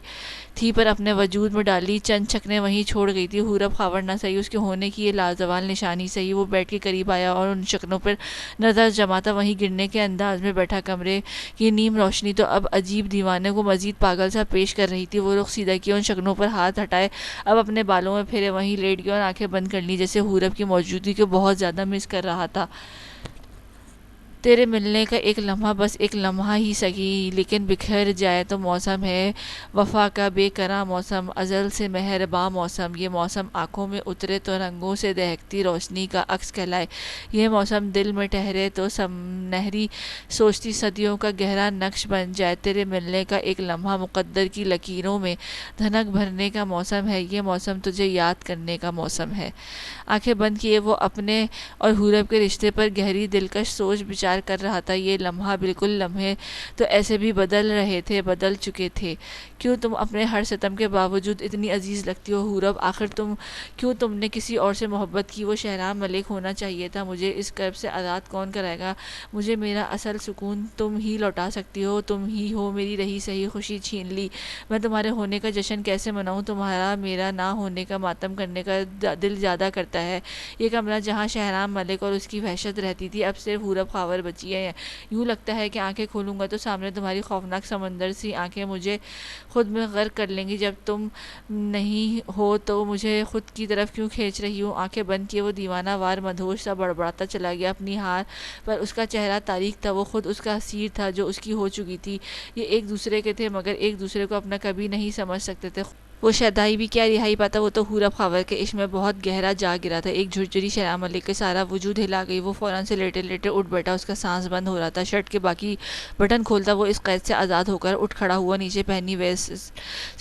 تھی پر اپنے وجود میں ڈالی چند چھکنے وہیں چھوڑ گئی تھی۔ حورب خاور نہ سہی، اس کے ہونے کی یہ لازوال نشانی سہی۔ وہ بیڈ کے قریب آیا اور ان شکنوں پر نظر جماتا وہیں گرنے کے انداز میں بیٹھا۔ کمرے کی نیم روشنی تو اب عجیب دیوانے کو مزید پاگل سا پیش کر رہی تھی۔ وہ رخ سیدھا کیا، ان شکنوں پر ہاتھ ہٹائے، اب اپنے بالوں میں پھیرے، وہیں لیٹ گیا اور آنکھیں بند کر لی، جیسے حورب کی موجودگی کو بہت زیادہ مس کر رہا تھا۔ تیرے ملنے کا ایک لمحہ، بس ایک لمحہ ہی سہی، لیکن بکھر جائے تو موسم ہے وفا کا بے کرا موسم، ازل سے مہرباں موسم۔ یہ موسم آنکھوں میں اترے تو رنگوں سے دہکتی روشنی کا عکس کہلائے۔ یہ موسم دل میں ٹھہرے تو سنہری سوچتی صدیوں کا گہرا نقش بن جائے۔ تیرے ملنے کا ایک لمحہ مقدر کی لکیروں میں دھنک بھرنے کا موسم ہے۔ یہ موسم تجھے یاد کرنے کا موسم ہے۔ آنکھیں بند کیے وہ اپنے اور حورب کے رشتے پر گہری دلکش سوچ بچار کر رہا تھا۔ یہ لمحہ، بالکل لمحے تو ایسے بھی بدل رہے تھے، بدل چکے تھے۔ کیوں تم اپنے ہر ستم کے باوجود اتنی عزیز لگتی ہو حورب؟ آخر کیوں تم نے کسی اور سے محبت کی؟ وہ شہنام ملک ہونا چاہیے تھا۔ مجھے اس کرب سے آزاد کون کرائے گا؟ مجھے میرا اصل سکون تم ہی لوٹا سکتی ہو۔ تم ہی ہو میری رہی سہی خوشی چھین لی۔ میں تمہارے ہونے کا جشن کیسے مناؤں؟ تمہارا میرا نہ ہونے کا ماتم کرنے کا دل زیادہ کرتا ہے۔ یہ کمرہ جہاں شہنام ملک اور اس کی وحشت رہتی تھی، اب صرف حورب خاور بچی ہے۔ یوں لگتا ہے کہ آنکھیں کھولوں گا تو سامنے تمہاری خوفناک سمندر سی آنکھیں مجھے خود میں غرق کر لیں گی۔ جب تم نہیں ہو تو مجھے خود کی طرف کیوں کھینچ رہی ہوں؟ آنکھیں بند کیے وہ دیوانہ وار مدہوش سا بڑبڑاتا چلا گیا اپنی ہار پر۔ اس کا چہرہ تاریک تھا، وہ خود اس کا اسیر تھا جو اس کی ہو چکی تھی۔ یہ ایک دوسرے کے تھے مگر ایک دوسرے کو اپنا کبھی نہیں سمجھ سکتے تھے۔ وہ شیدائی بھی کیا رہائی پاتا، وہ تو حورب خاور کے عشق میں بہت گہرا جا گرا تھا۔ ایک جھرجھری شہنام ملک کے سارا وجود ہلا گئی۔ وہ فوراً سے لیٹے لیٹے اٹھ بیٹھا، اس کا سانس بند ہو رہا تھا۔ شرٹ کے باقی بٹن کھولتا وہ اس قید سے آزاد ہو کر اٹھ کھڑا ہوا۔ نیچے پہنی ویسٹ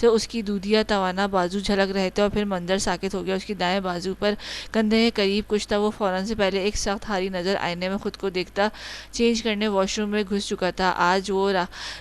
سے اس کی دودھیا توانا بازو جھلک رہے تھے اور پھر منظر ساکت ہو گیا۔ اس کی دائیں بازو پر کندھے کے قریب کچھ تھا۔ وہ فوراً سے پہلے ایک سخت ہاری نظر آئینے میں خود کو دیکھتا چینج کرنے واش روم میں گھس چکا تھا۔ آج وہ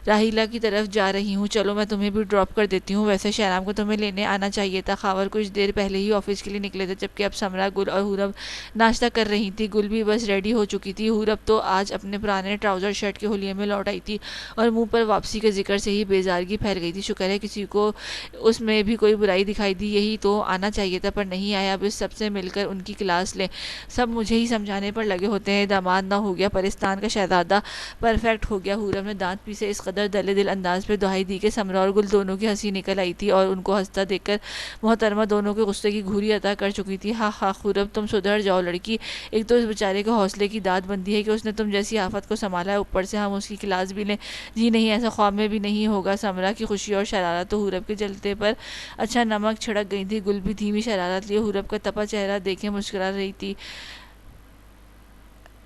راحیلہ کی طرف جا رہی ہوں، چلو میں تمہیں بھی ڈراپ کر دیتی ہوں۔ ویسے شہنام کو تمہیں لینے آنا چاہیے تھا۔ خاور کچھ دیر پہلے ہی آفس کے لیے نکلے تھے، جبکہ اب سمرا، گل اور حورب ناشتہ کر رہی تھی۔ گل بھی بس ریڈی ہو چکی تھی۔ حورب تو آج اپنے پرانے ٹراؤزر شرٹ کے حلیے میں لوٹ آئی تھی اور منہ پر واپسی کے ذکر سے ہی بیزارگی پھیل گئی تھی۔ شکر ہے کسی کو اس میں بھی کوئی برائی دکھائی دی، یہی تو آنا چاہیے تھا پر نہیں آیا۔ اب اس سب سے مل کر ان کی کلاس لیں۔ سب مجھے ہی سمجھانے پر لگے ہوتے ہیں۔ داماد نہ ہو گیا پرستان کا شہزادہ پرفیکٹ ہو گیا۔ حورب نے دانت پیسے اس قدر دلے دل انداز پہ دہائی دی کہ سمرا اور گل دونوں کی ہنسی نکل آئی تھی اور ان کو ہنستا دیکھ کر محترمہ دونوں کے غصے کی گھوری عطا کر چکی تھی۔ ہاں ہاں حورب تم سدھر جاؤ لڑکی، ایک تو اس بیچارے کے حوصلے کی داد بندی ہے کہ اس نے تم جیسی آفت کو سنبھالا ہے، اوپر سے ہم اس کی کلاس بھی لیں۔ جی نہیں، ایسا خواب میں بھی نہیں ہوگا۔ سمرا کی خوشی اور شرارت تو حورب کے جلتے پر اچھا نمک چھڑک گئی تھی۔ گل بھی دھیمی شرارت لیے حورب کا تپا چہرہ دیکھے مسکرا رہی تھی۔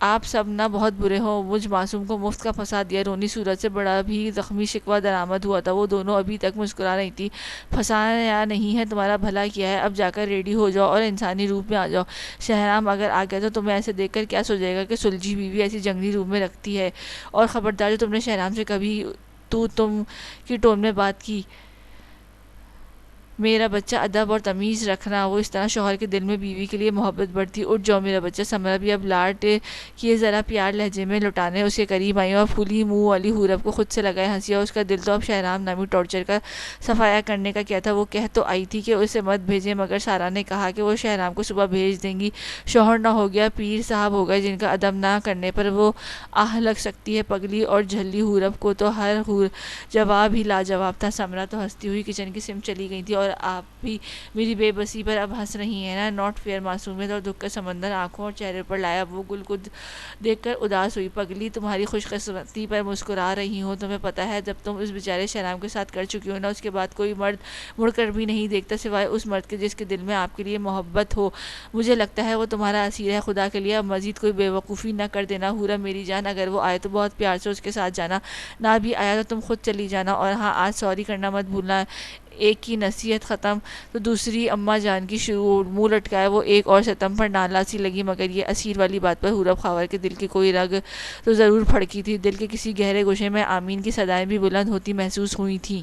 آپ سب نہ بہت برے ہو، مجھ معصوم کو مفت کا پھنسا دیا۔ رونی صورت سے بڑا بھی زخمی شکوہ درآمد ہوا تھا۔ وہ دونوں ابھی تک مسکرا رہی تھی۔ پھنسایا نہیں ہے، تمہارا بھلا کیا ہے، اب جا کر ریڈی ہو جاؤ اور انسانی روپ میں آ جاؤ۔ شہرام اگر آ گیا تو تمہیں ایسے دیکھ کر کیا سوچے گا کہ سلجھی بیوی ایسی جنگلی روپ میں رکھتی ہے؟ اور خبردار، جو تم نے شہرام سے کبھی تم کی ٹون میں بات کی، میرا بچہ ادب اور تمیز رکھنا۔ وہ اس طرح شوہر کے دل میں بیوی کے لیے محبت بڑھتی۔ اٹھ جاؤ میرا بچہ۔ سمرا بھی اب لاڈ کیے ذرا پیار لہجے میں لٹانے اس کے قریب آئی اور پھولی منہ والی حورب کو خود سے لگائے ہنسی، اور اس کا دل تو اب شہرام نامی ٹارچر کا صفایا کرنے کا کیا تھا۔ وہ کہہ تو آئی تھی کہ اسے مت بھیجیں، مگر سارا نے کہا کہ وہ شہرام کو صبح بھیج دیں گی۔ شوہر نہ ہو گیا، پیر صاحب ہو گئے، جن کا ادب نہ کرنے پر وہ آہ لگ سکتی ہے۔ پگلی اور جھلی حورب کو تو ہر جواب ہی لاجواب تھا۔ سمرا تو ہنستی ہوئی کچن کی سمت چلی گئی تھی، اور آپ بھی میری بے بسی پر اب ہنس رہی ہیں نا؟ Not fair. معصومیت اور دکھ کا سمندر آنکھوں اور چہرے پر لایا۔ وہ گل کو دیکھ کر اداس ہوئی۔ پگلی، تمہاری خوش قسمتی پر مسکرا رہی ہوں۔ تمہیں پتہ ہے جب تم اس بیچارے شہرام کے ساتھ کر چکی ہو نا، اس کے بعد کوئی مرد مڑ کر بھی نہیں دیکھتا سوائے اس مرد کے جس کے دل میں آپ کے لیے محبت ہو۔ مجھے لگتا ہے وہ تمہارا اسیر ہے۔ خدا کے لیے اب مزید کوئی بے وقوفی نہ کر دینا حورب میری جان۔ اگر وہ آئے تو بہت پیار سے اس کے ساتھ جانا، نہ بھی آیا تو تم خود چلی جانا۔ اور ہاں، آج سوری کرنا مت بھولنا۔ ایک کی نصیحت ختم تو دوسری اماں جان کی شروع۔ منہ لٹکائے وہ ایک اور ستم پر نالا سی لگی، مگر یہ اسیر والی بات پر حورب خاور کے دل کی کوئی رگ تو ضرور پھڑکی تھی۔ دل کے کسی گہرے گوشے میں آمین کی صدائیں بھی بلند ہوتی محسوس ہوئی تھیں۔